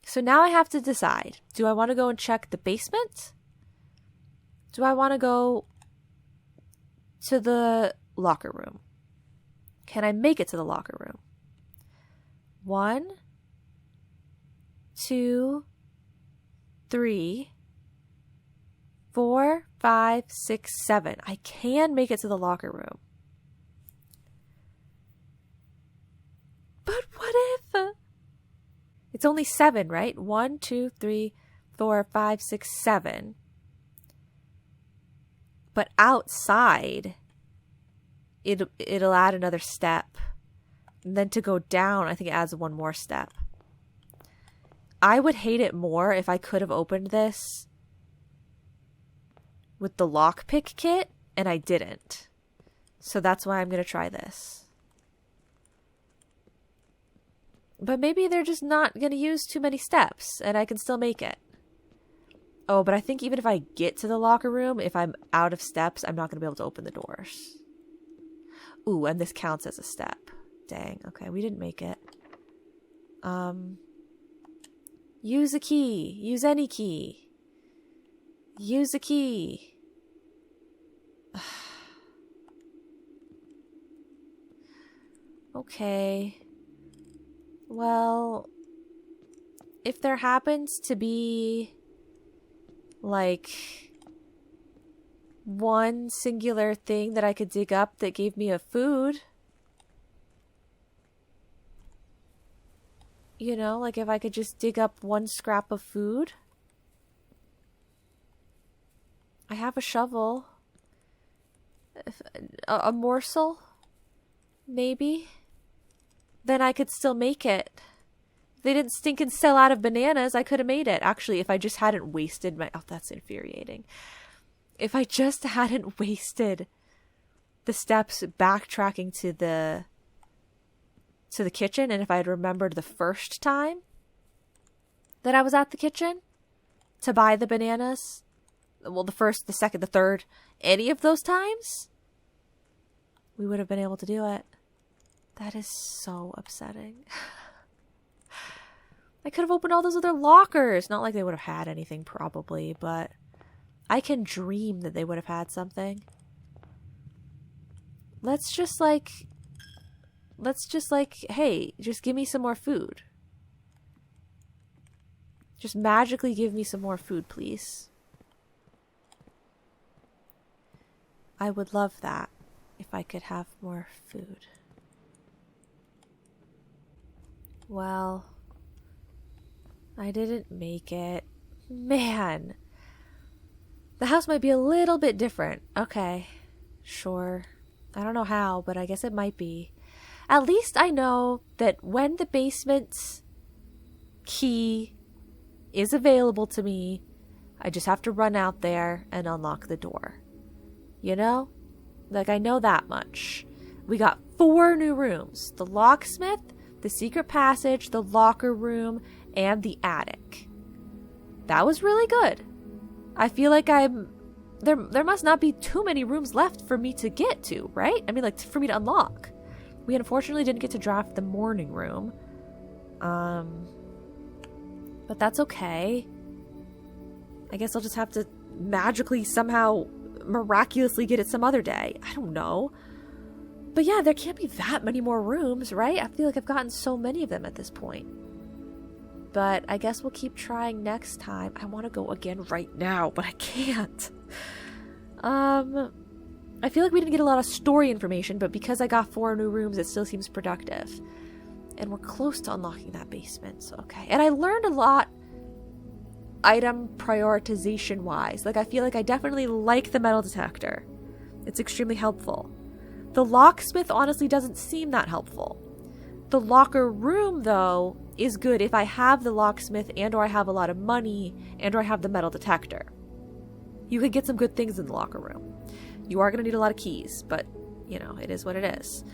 So now I have to decide. Do I want to go and check the basement? Do I want to go to the locker room? Can I make it to the locker room? 1, 2, 3, 4, 5, 6, 7. I can make it to the locker room. But what if... It's only 7, right? 1, 2, 3, 4, 5, 6, 7. But outside, it'll add another step. And then to go down, I think it adds 1 more step. I would hate it more if I could have opened this with the lockpick kit, and I didn't. So that's why I'm going to try this. But maybe they're just not going to use too many steps, and I can still make it. Oh, but I think even if I get to the locker room, if I'm out of steps, I'm not going to be able to open the doors. Ooh, and this counts as a step. Dang, okay, we didn't make it. Use a key. Use any key. Use a key. Okay. Well, if there happens to be, like, one singular thing that I could dig up that gave me a food, you know, like if I could just dig up one scrap of food. I have a shovel. A morsel, maybe. Then I could still make it. If they didn't stink and sell out of bananas, I could have made it. Actually, if I just hadn't wasted my... Oh, that's infuriating. If I just hadn't wasted the steps backtracking to the kitchen, and if I had remembered the first time that I was at the kitchen to buy the bananas, well, the first, the second, the third, any of those times, we would have been able to do it. That is so upsetting. I could have opened all those other lockers. Not like they would have had anything, probably, but I can dream that they would have had something. Let's just like, hey, just give me some more food. Just magically give me some more food, please. I would love that if I could have more food. Well, I didn't make it. Man. The house might be a little bit different. Okay. Sure. I don't know how, but I guess it might be. At least I know that when the basement key is available to me, I just have to run out there and unlock the door. You know? Like, I know that much. We got 4 new rooms. The locksmith, the secret passage, the locker room, and the attic. That was really good. I feel like there must not be too many rooms left for me to get to, right? I mean, like, for me to unlock. We unfortunately didn't get to draft the morning room. But that's okay. I guess I'll just have to magically somehow miraculously get it some other day. I don't know. But yeah, there can't be that many more rooms, right? I feel like I've gotten so many of them at this point. But I guess we'll keep trying next time. I want to go again right now, but I can't. I feel like we didn't get a lot of story information, but because I got 4 new rooms, it still seems productive. And we're close to unlocking that basement, so okay. And I learned a lot item prioritization wise. Like, I feel like I definitely like the metal detector. It's extremely helpful. The locksmith honestly doesn't seem that helpful. The locker room, though, is good if I have the locksmith and or I have a lot of money and or I have the metal detector. you could get some good things in the locker room. You are going to need a lot of keys, but, you know, it is what it is.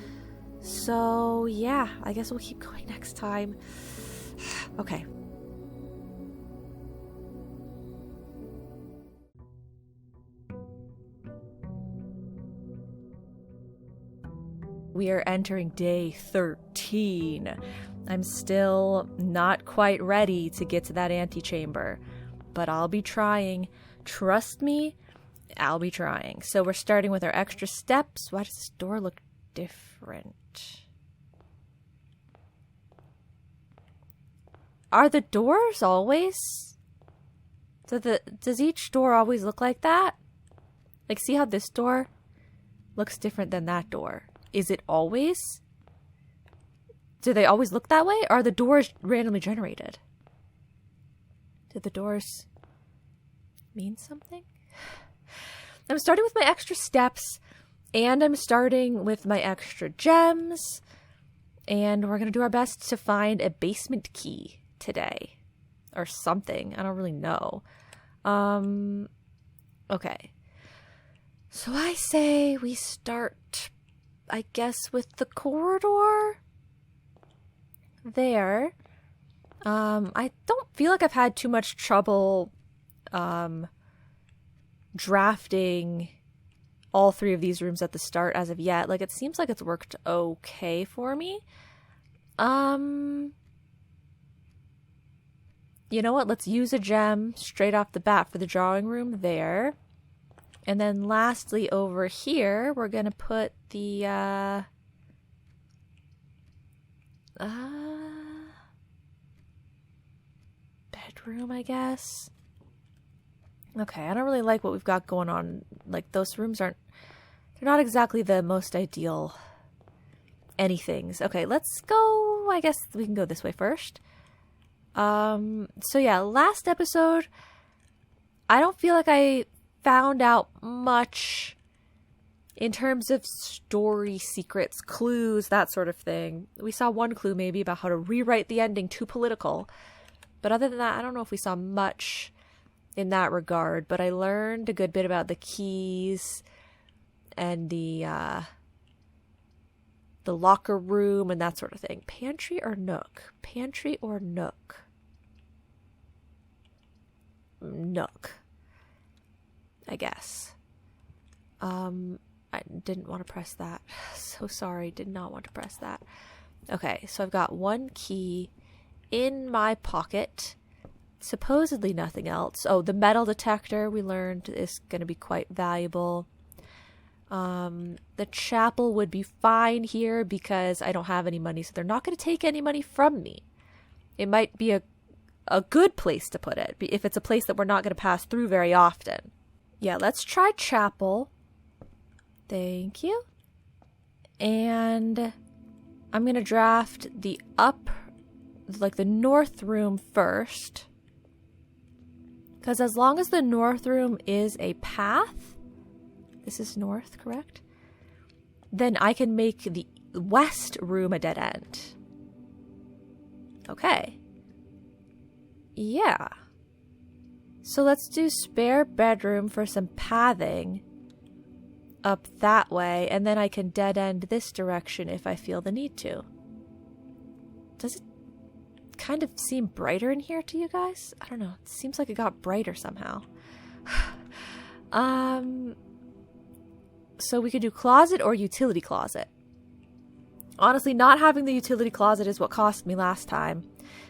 So, yeah, I guess we'll keep going next time. Okay. We are entering day 13. I'm still not quite ready to get to that antechamber, but I'll be trying. Trust me, I'll be trying. So we're starting with our extra steps. Why does this door look different? Are the doors always? Does each door always look like that? Like, see how this door looks different than that door? Is it always? Do they always look that way? Or are the doors randomly generated? Do the doors mean something? I'm starting with my extra steps, and I'm starting with my extra gems, and we're going to do our best to find a basement key today. Or something. I don't really know. Okay. So I say we start, I guess, with the corridor there. I don't feel like I've had too much trouble drafting all three of these rooms at the start as of yet. Like, it seems like it's worked okay for me. You know what? Let's use a gem straight off the bat for the drawing room there. And then lastly, over here, we're going to put the, bedroom, I guess. Okay, I don't really like what we've got going on. Like, those rooms they're not exactly the most ideal anythings. Okay, let's go, I guess we can go this way first. So yeah, last episode, I don't feel like I found out much in terms of story secrets, clues, that sort of thing. We saw one clue maybe about how to rewrite the ending too political. But other than that, I don't know if we saw much in that regard. But I learned a good bit about the keys and the locker room and that sort of thing. Pantry or nook? Pantry or nook? Nook, I guess. I didn't want to press that. So sorry, did not want to press that. Okay, so I've got one key in my pocket. Supposedly nothing else. Oh, the metal detector we learned is going to be quite valuable. The chapel would be fine here because I don't have any money, so they're not going to take any money from me. It might be a good place to put it if it's a place that we're not going to pass through very often. Yeah, let's try chapel. Thank you. And I'm going to draft the the north room first. Because as long as the north room is a path, this is north, correct? Then I can make the west room a dead end. Okay. Yeah. So let's do spare bedroom for some pathing up that way, and then I can dead end this direction if I feel the need to. Does it kind of seem brighter in here to you guys? I don't know. It seems like it got brighter somehow. So we could do closet or utility closet. Honestly, not having the utility closet is what cost me last time,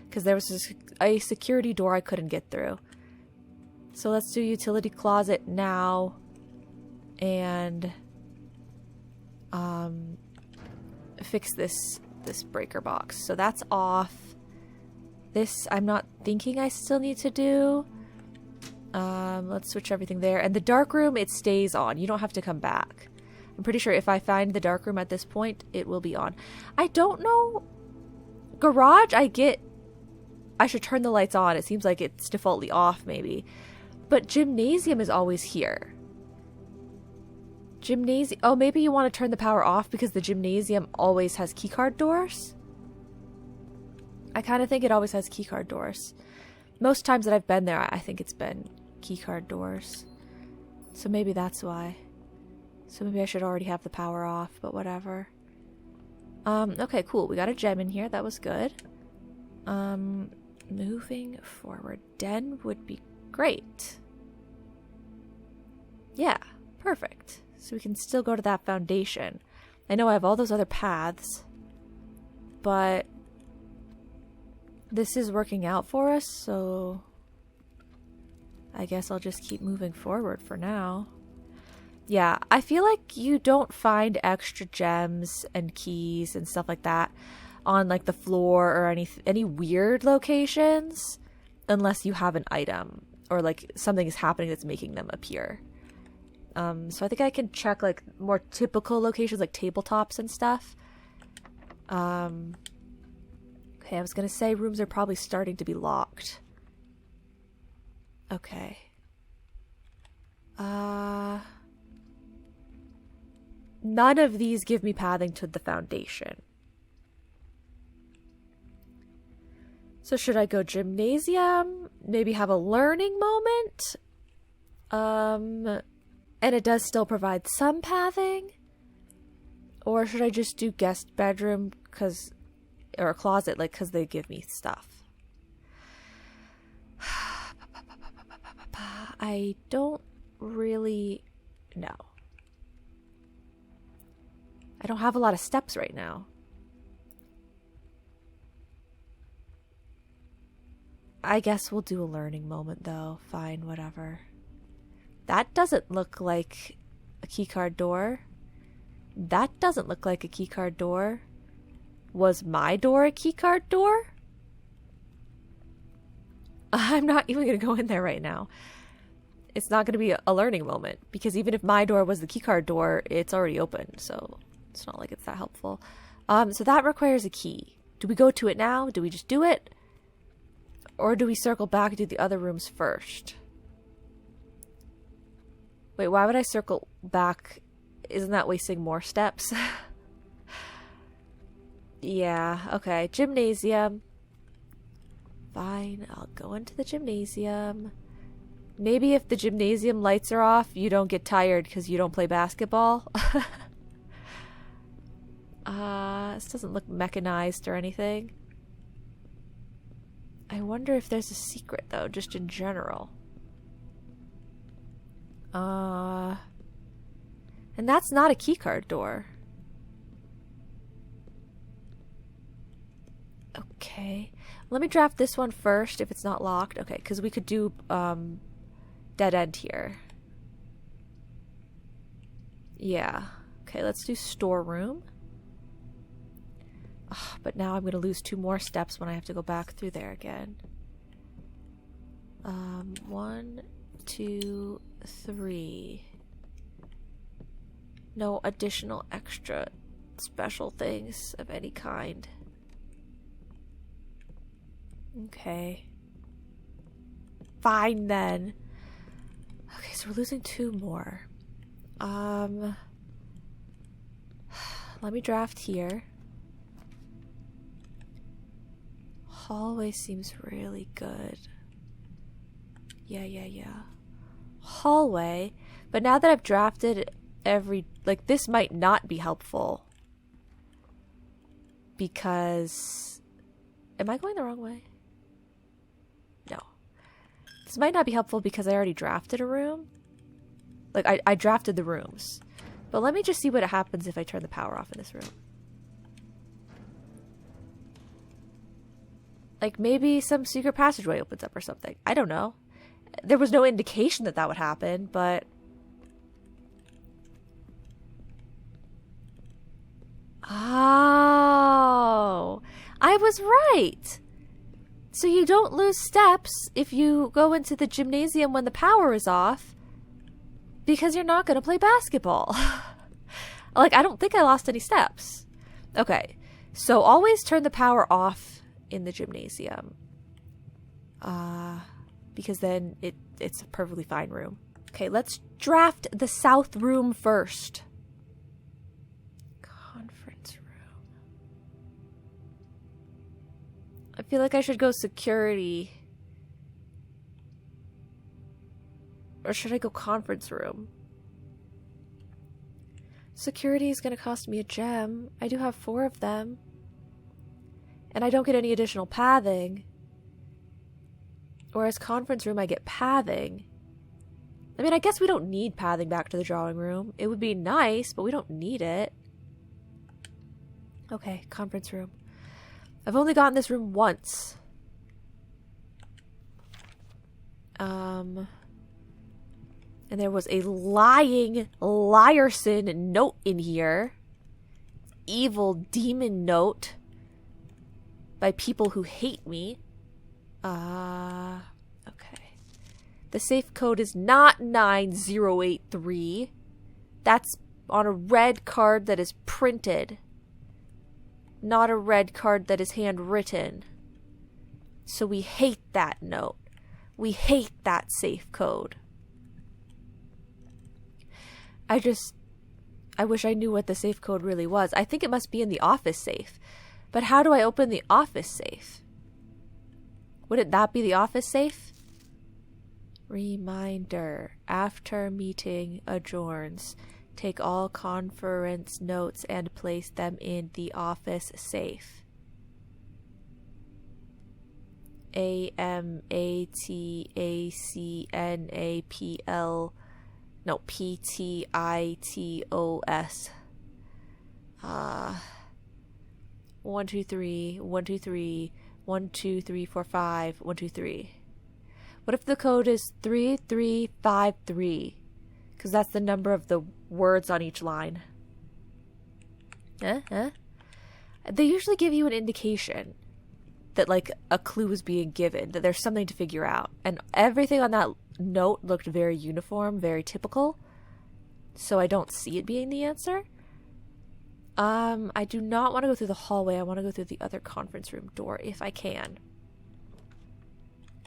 because there was a security door I couldn't get through. So let's do utility closet now. And fix this breaker box. So that's off. This I'm not thinking I still need to do. Let's switch everything there. And the dark room, it stays on. You don't have to come back. I'm pretty sure if I find the dark room at this point, it will be on. I don't know. Garage, I should turn the lights on. It seems like it's defaultly off maybe. But gymnasium is always here. Gymnasium. Oh, maybe you want to turn the power off because the gymnasium always has keycard doors? I kind of think it always has keycard doors. Most times that I've been there, I think it's been keycard doors. So maybe that's why. So maybe I should already have the power off, but whatever. Okay, cool. We got a gem in here. That was good. Moving forward. Den would be great. Yeah, perfect. So we can still go to that foundation. I know I have all those other paths, but this is working out for us, so I guess I'll just keep moving forward for now. Yeah, I feel like you don't find extra gems and keys and stuff like that on like the floor or any weird locations unless you have an item or like something is happening that's making them appear. So I think I can check like more typical locations like tabletops and stuff. Okay, I was gonna say rooms are probably starting to be locked. Okay. None of these give me pathing to the foundation. So should I go gymnasium? Maybe have a learning moment? And it does still provide some pathing? Or should I just do guest bedroom or a closet, like, because they give me stuff? I don't really know. I don't have a lot of steps right now. I guess we'll do a learning moment, though. Fine, whatever. That doesn't look like a keycard door. That doesn't look like a keycard door. Was my door a keycard door? I'm not even going to go in there right now. It's not going to be a learning moment, because even if my door was the keycard door, it's already open, so it's not like it's that helpful. So that requires a key. Do we go to it now? Do we just do it? Or do we circle back and do the other rooms first? Wait, why would I circle back? Isn't that wasting more steps? Yeah, okay. Gymnasium. Fine, I'll go into the gymnasium. Maybe if the gymnasium lights are off, you don't get tired because you don't play basketball. This doesn't look mechanized or anything. I wonder if there's a secret, though, just in general. And that's not a keycard door. Okay. Let me draft this one first if it's not locked. Okay, because we could do dead end here. Yeah. Okay, let's do storeroom. Ugh, but now I'm going to lose 2 more steps when I have to go back through there again. 1, 2, 3. No additional extra special things of any kind. Okay. Fine then. Okay, so we're losing 2 more. Let me draft here. Hallway seems really good. Yeah. Hallway. But now that I've drafted like, this might not be helpful. Because... Am I going the wrong way? No. This might not be helpful because I already drafted a room. Like, I drafted the rooms. But let me just see what happens if I turn the power off in this room. Like, maybe some secret passageway opens up or something. I don't know. There was no indication that that would happen, but... Oh, I was right. So you don't lose steps if you go into the gymnasium when the power is off, because you're not going to play basketball. Like, I don't think I lost any steps. Okay, so always turn the power off in the gymnasium. Because then it's a perfectly fine room. Okay, let's draft the south room first. Conference room. I feel like I should go security. Or should I go conference room? Security is going to cost me a gem. I do have 4 of them. And I don't get any additional pathing. Whereas conference room, I get pathing. I mean, I guess we don't need pathing back to the drawing room. It would be nice, but we don't need it. Okay, conference room. I've only gotten this room once. And there was a lying liarson note in here. Evil demon note. By people who hate me. Okay. The safe code is not 9083. That's on a red card that is printed. Not a red card that is handwritten. So we hate that note. We hate that safe code. I wish I knew what the safe code really was. I think it must be in the office safe. But how do I open the office safe? Would that be the office safe? Reminder. After meeting adjourns, take all conference notes and place them in the office safe. AMATACNAPL. No, PTITOS. 1 2 3 1 2 3 1 2 3 4 5 1 2 3. What if the code is 3353? Because that's the number of the words on each line. They usually give you an indication that like a clue is being given, that there's something to figure out. And everything on that note looked very uniform, very typical. So I don't see it being the answer. I do not want to go through the hallway. I want to go through the other conference room door if I can.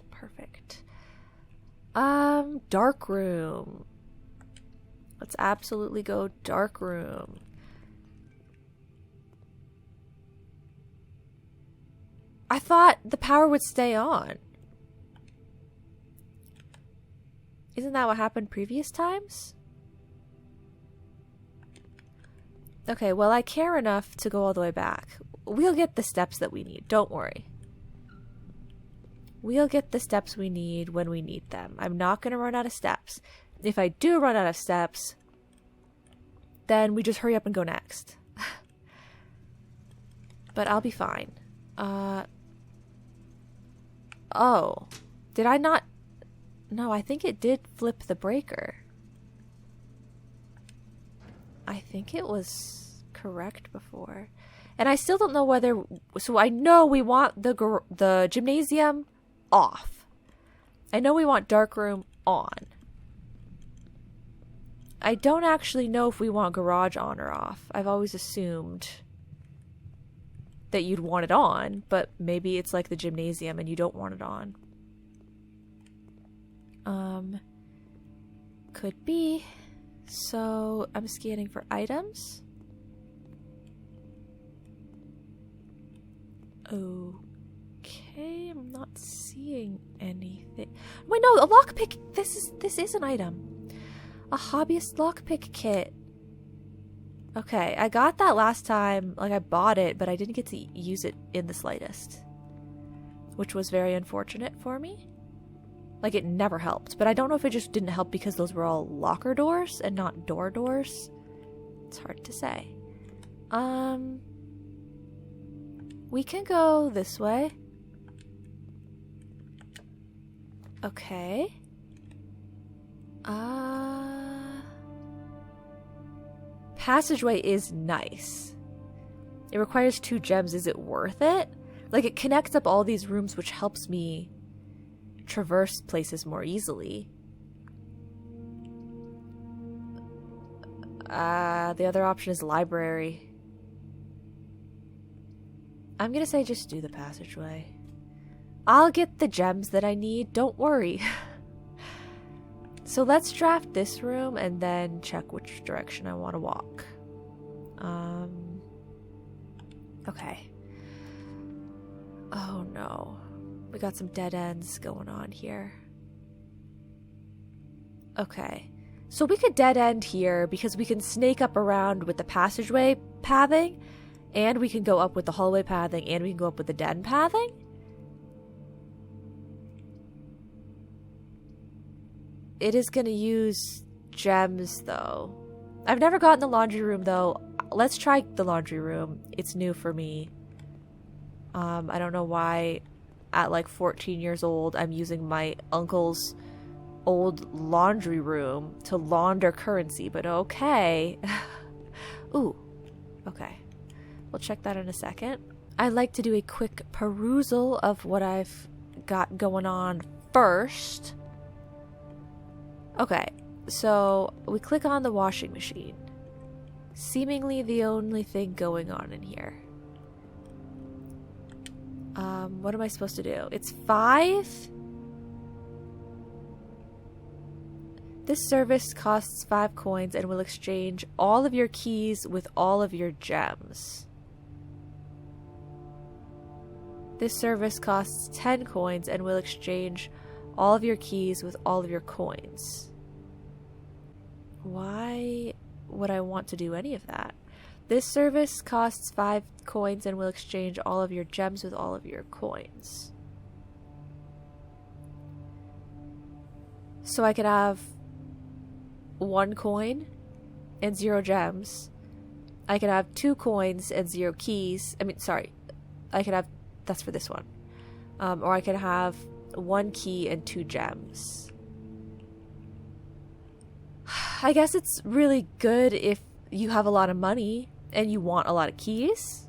Perfect. Dark room. Let's absolutely go dark room. I thought the power would stay on. Isn't that what happened previous times? Okay, well, I care enough to go all the way back. We'll get the steps that we need. Don't worry. We'll get the steps we need when we need them. I'm not going to run out of steps. If I do run out of steps, then we just hurry up and go next. But I'll be fine. Oh. Did I not? No, I think it did flip the breaker. I think it was correct before. And I still don't know whether... So I know we want the gymnasium off. I know we want darkroom on. I don't actually know if we want garage on or off. I've always assumed that you'd want it on, but maybe it's like the gymnasium and you don't want it on. Could be. So I'm scanning for items. Okay, I'm not seeing anything. Wait, no, a lockpick. This is an item. A hobbyist lockpick kit. Okay, I got that last time. Like, I bought it, but I didn't get to use it in the slightest, which was very unfortunate for me. Like, it never helped. But I don't know if it just didn't help because those were all locker doors and not door doors. It's hard to say. We can go this way. Okay. Passageway is nice. It requires 2 gems. Is it worth it? Like, it connects up all these rooms, which helps me traverse places more easily. The other option is library. I'm gonna say just do the passageway. I'll get the gems that I need, don't worry. So let's draft this room and then check which direction I want to walk. Okay. Oh no. We got some dead ends going on here. Okay. So we could dead end here because we can snake up around with the passageway pathing, and we can go up with the hallway pathing, and we can go up with the den pathing. It is going to use gems, though. I've never gotten the laundry room, though. Let's try the laundry room. It's new for me. I don't know why at like 14 years old I'm using my uncle's old laundry room to launder currency, but okay. Ooh, okay. We'll check that in a second. I'd like to do a quick perusal of what I've got going on first. Okay, so we click on the washing machine. Seemingly the only thing going on in here. What am I supposed to do? It's 5? This service costs 5 coins and will exchange all of your keys with all of your gems. This service costs 10 coins and will exchange all of your keys with all of your coins. Why would I want to do any of that? This service costs 5 coins and will exchange all of your gems with all of your coins. So I could have 1 coin and 0 gems. I could have 2 coins and 0 keys. I could have, that's for this one. Or I could have 1 key and 2 gems. I guess it's really good if you have a lot of money and you want a lot of keys.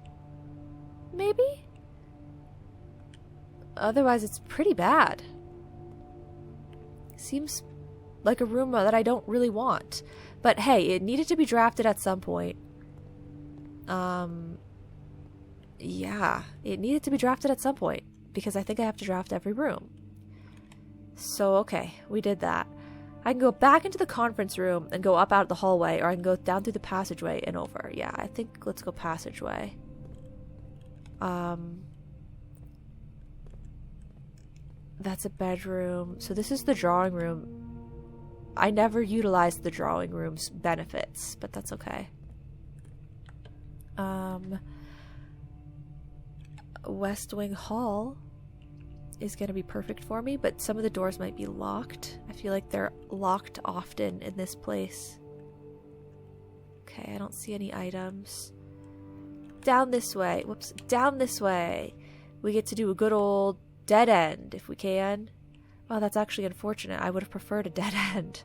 Maybe? Otherwise, it's pretty bad. Seems like a room that I don't really want. But hey, it needed to be drafted at some point. Yeah, it needed to be drafted at some point because I think I have to draft every room. So, okay, we did that. I can go back into the conference room and go up out the hallway, or I can go down through the passageway and over. Yeah, I think let's go passageway. That's a bedroom. So this is the drawing room. I never utilized the drawing room's benefits, but that's okay. West Wing Hall is going to be perfect for me, but some of the doors might be locked. I feel like they're locked often in this place. Okay, I don't see any items. Down this way. Whoops. Down this way. We get to do a good old dead end if we can. Oh, that's actually unfortunate. I would have preferred a dead end.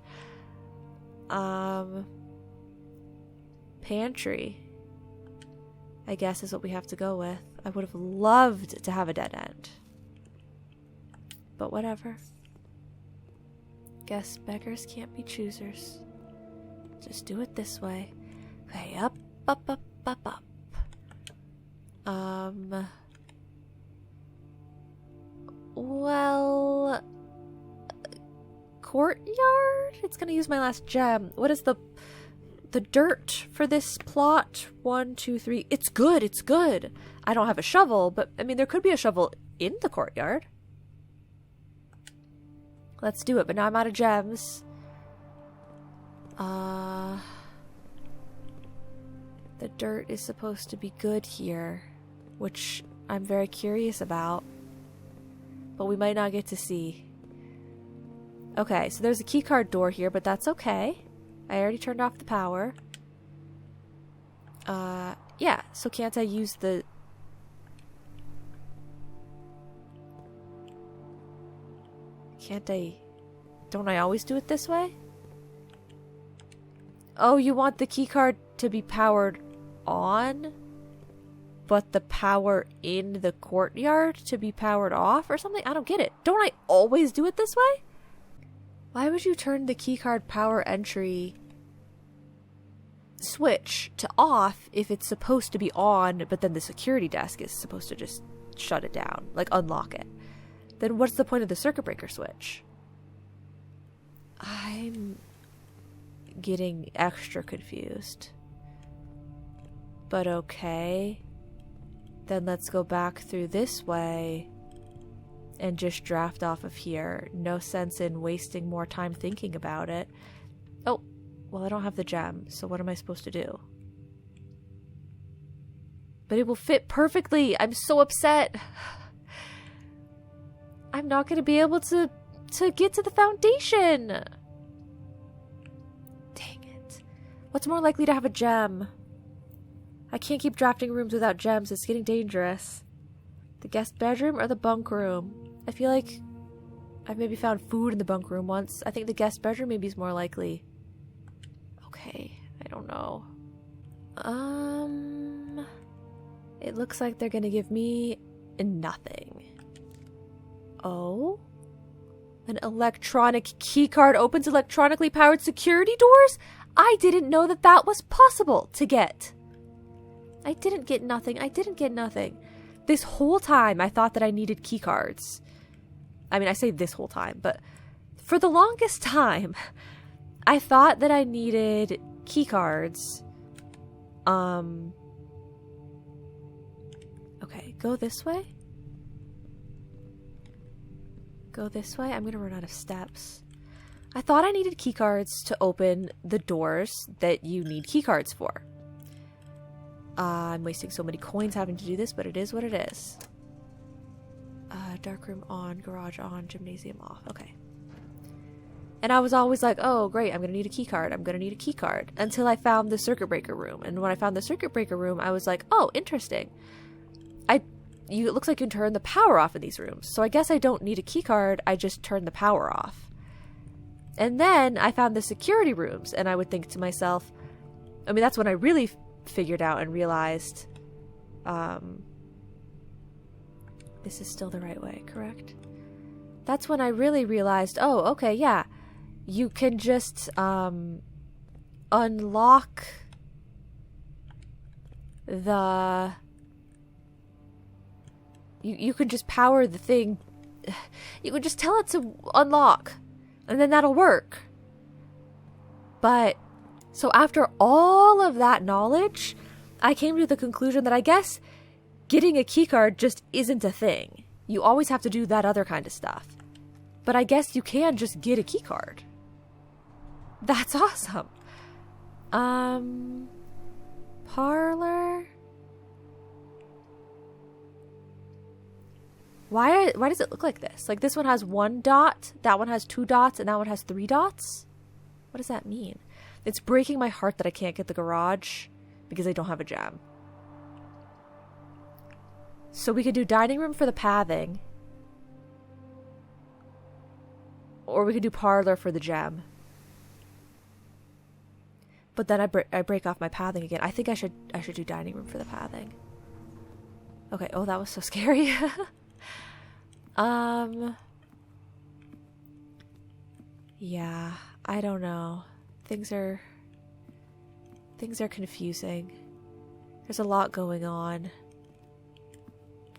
Pantry, I guess, is what we have to go with. I would have loved to have a dead end. But whatever. Guess beggars can't be choosers. Just do it this way. Okay, up, up, up, up, up. Well, courtyard? It's gonna use my last gem. What is the dirt for this plot? 1, 2, 3. It's good, it's good. I don't have a shovel, but I mean, there could be a shovel in the courtyard. Let's do it, but now I'm out of gems. The dirt is supposed to be good here, which I'm very curious about, but we might not get to see. Okay, so there's a keycard door here, but that's okay. I already turned off the power. Yeah, so can't I use the... Can't I... Don't I always do it this way? Oh, you want the keycard to be powered on, but the power in the courtyard to be powered off or something? I don't get it. Don't I always do it this way? Why would you turn the keycard power entry switch to off if it's supposed to be on, but then the security desk is supposed to just shut it down, like unlock it? Then what's the point of the circuit breaker switch? I'm getting extra confused. But okay. Then let's go back through this way and just draft off of here. No sense in wasting more time thinking about it. Oh, well, I don't have the gem, so what am I supposed to do? But it will fit perfectly. I'm so upset. I'm not going to be able to get to the foundation. Dang it. What's more likely to have a gem? I can't keep drafting rooms without gems. It's getting dangerous. The guest bedroom or the bunk room? I feel like I've maybe found food in the bunk room once. I think the guest bedroom maybe is more likely. Okay, I don't know. It looks like they're gonna give me nothing. Oh? An electronic keycard opens electronically powered security doors? I didn't know that that was possible to get. I didn't get nothing. This whole time I thought that I needed keycards. I mean, I say this whole time, but for the longest time, I thought that I needed keycards. Okay, go this way. I'm gonna run out of steps. I thought I needed keycards to open the doors that you need keycards for. I'm wasting so many coins having to do this, but it is what it is. Darkroom on, garage on, gymnasium off. Okay. And I was always like, oh, great, I'm going to need a keycard. Until I found the circuit breaker room. And when I found the circuit breaker room, I was like, oh, interesting. It looks like you can turn the power off in these rooms. So I guess I don't need a keycard, I just turn the power off. And then I found the security rooms, and I would think to myself, I mean, that's when I really figured out and realized this is still the right way, correct? That's when I really realized, oh, okay, yeah, you can just unlock the you can just power the thing. You can just tell it to unlock, and then that'll work. But so after all of that knowledge, I came to the conclusion that I guess getting a keycard just isn't a thing. You always have to do that other kind of stuff. But I guess you can just get a keycard. That's awesome. Parlor. Why does it look like this? Like this one has 1 dot, that one has 2 dots, and that one has 3 dots? What does that mean? It's breaking my heart that I can't get the garage because I don't have a gem. So we could do dining room for the pathing. Or we could do parlor for the gem. But then I break off my pathing again. I think I should do dining room for the pathing. Okay, oh, that was so scary. Yeah, I don't know. Things are confusing. There's a lot going on.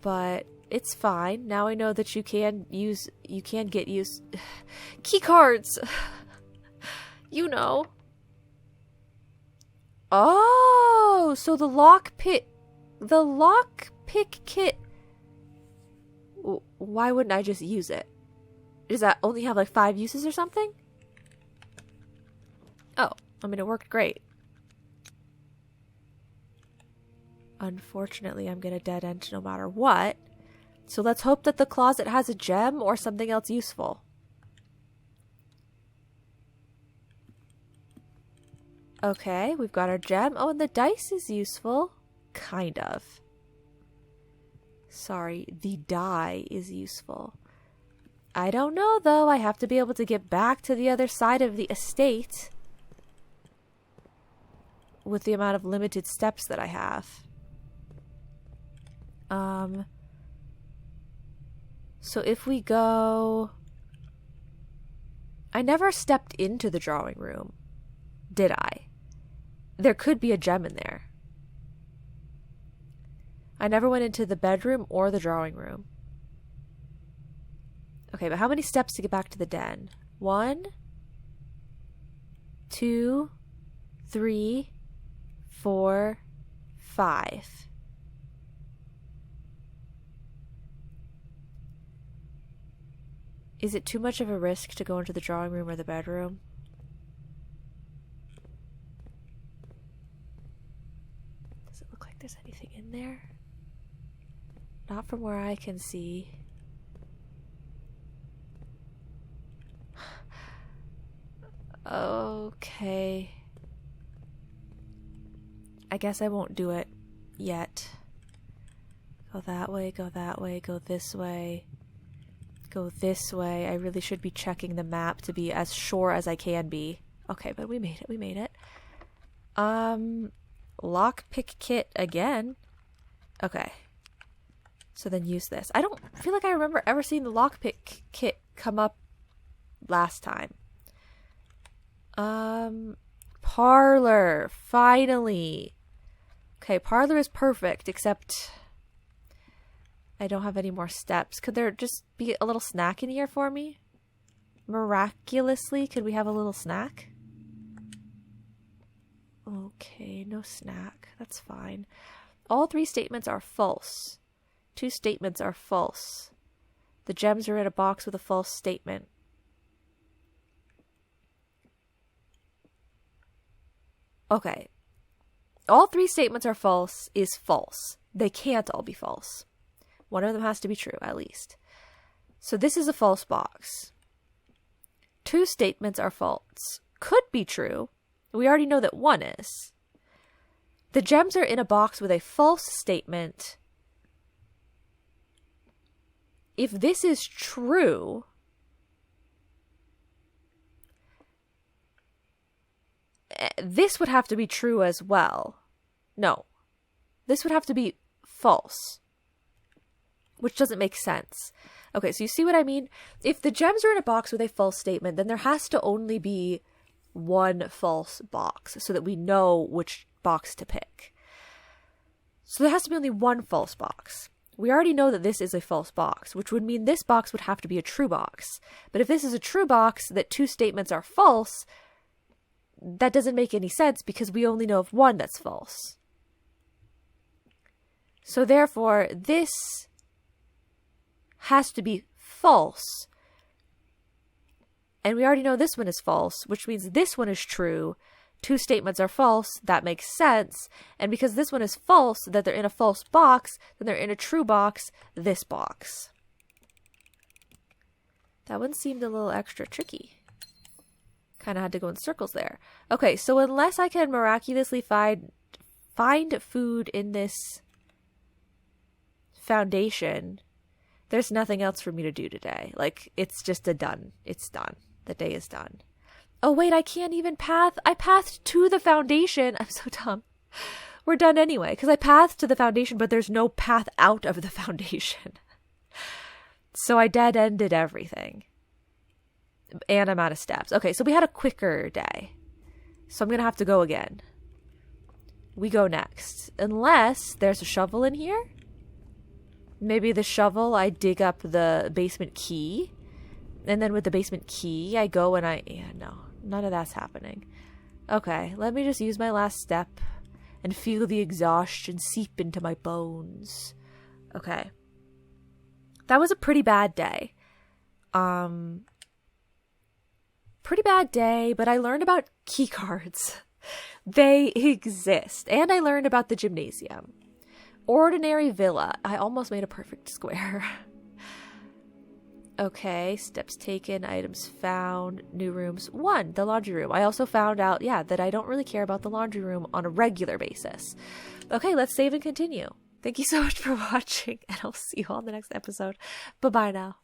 But it's fine. Now I know that you can get used key cards. You know. Oh, so the lockpick kit. Why wouldn't I just use it? Does that only have like 5 uses or something? Oh, I mean, it worked great. Unfortunately, I'm gonna dead end no matter what. So let's hope that the closet has a gem or something else useful. Okay, we've got our gem. Oh, and the dice is useful. Kind of. Sorry, the die is useful. I don't know, though. I have to be able to get back to the other side of the estate with the amount of limited steps that I have. So if we go... I never stepped into the drawing room, did I? There could be a gem in there. I never went into the bedroom or the drawing room. Okay, but how many steps to get back to the den? 1, 2, 3, 4, 5. Is it too much of a risk to go into the drawing room or the bedroom? Does it look like there's anything in there? Not from where I can see. Okay. I guess I won't do it yet. Go that way, go that way, go this way. Go this way. I really should be checking the map to be as sure as I can be. Okay, but we made it, we made it. Lockpick kit again. Okay. So then use this. I don't feel like I remember ever seeing the lockpick kit come up last time. Parlor. Finally. Okay, parlor is perfect, except I don't have any more steps. Could there just be a little snack in here for me? Miraculously, could we have a little snack? Okay, no snack. That's fine. All 3 statements are false. 2 statements are false. The gems are in a box with a false statement. Okay. All 3 statements are false is false. They can't all be false. One of them has to be true, at least. So this is a false box. 2 statements are false. Could be true. We already know that 1 is. The gems are in a box with a false statement. If this is true, this would have to be true as well. No. This would have to be false. Which doesn't make sense. Okay, so you see what I mean? If the gems are in a box with a false statement, then there has to only be 1 false box so that we know which box to pick. So there has to be only 1 false box. We already know that this is a false box, which would mean this box would have to be a true box. But if this is a true box that 2 statements are false, that doesn't make any sense because we only know of 1 that's false. So therefore, this has to be false. And we already know this one is false, which means this one is true. 2 statements are false. That makes sense. And because this one is false, that they're in a false box, then they're in a true box, this box. That one seemed a little extra tricky. Kind of had to go in circles there. Okay, so unless I can miraculously find food in this foundation, there's nothing else for me to do today. Like, it's just a done. It's done. The day is done. Oh, wait, I can't even path. I pathed to the foundation. I'm so dumb. We're done anyway, because I pathed to the foundation, but there's no path out of the foundation. So I dead-ended everything. And I'm out of steps. Okay, so we had a quicker day. So I'm going to have to go again. We go next. Unless there's a shovel in here. Maybe the shovel, I dig up the basement key. And then with the basement key, I go and yeah, no. None of that's happening. Okay, let me just use my last step and feel the exhaustion seep into my bones. Okay. That was a pretty bad day. Pretty bad day, but I learned about key cards. They exist. And I learned about the gymnasium. Ordinary villa. I almost made a perfect square. Okay, steps taken, items found, new rooms. 1, the laundry room. I also found out, yeah, that I don't really care about the laundry room on a regular basis. Okay, let's save and continue. Thank you so much for watching, and I'll see you all in the next episode. Bye-bye now.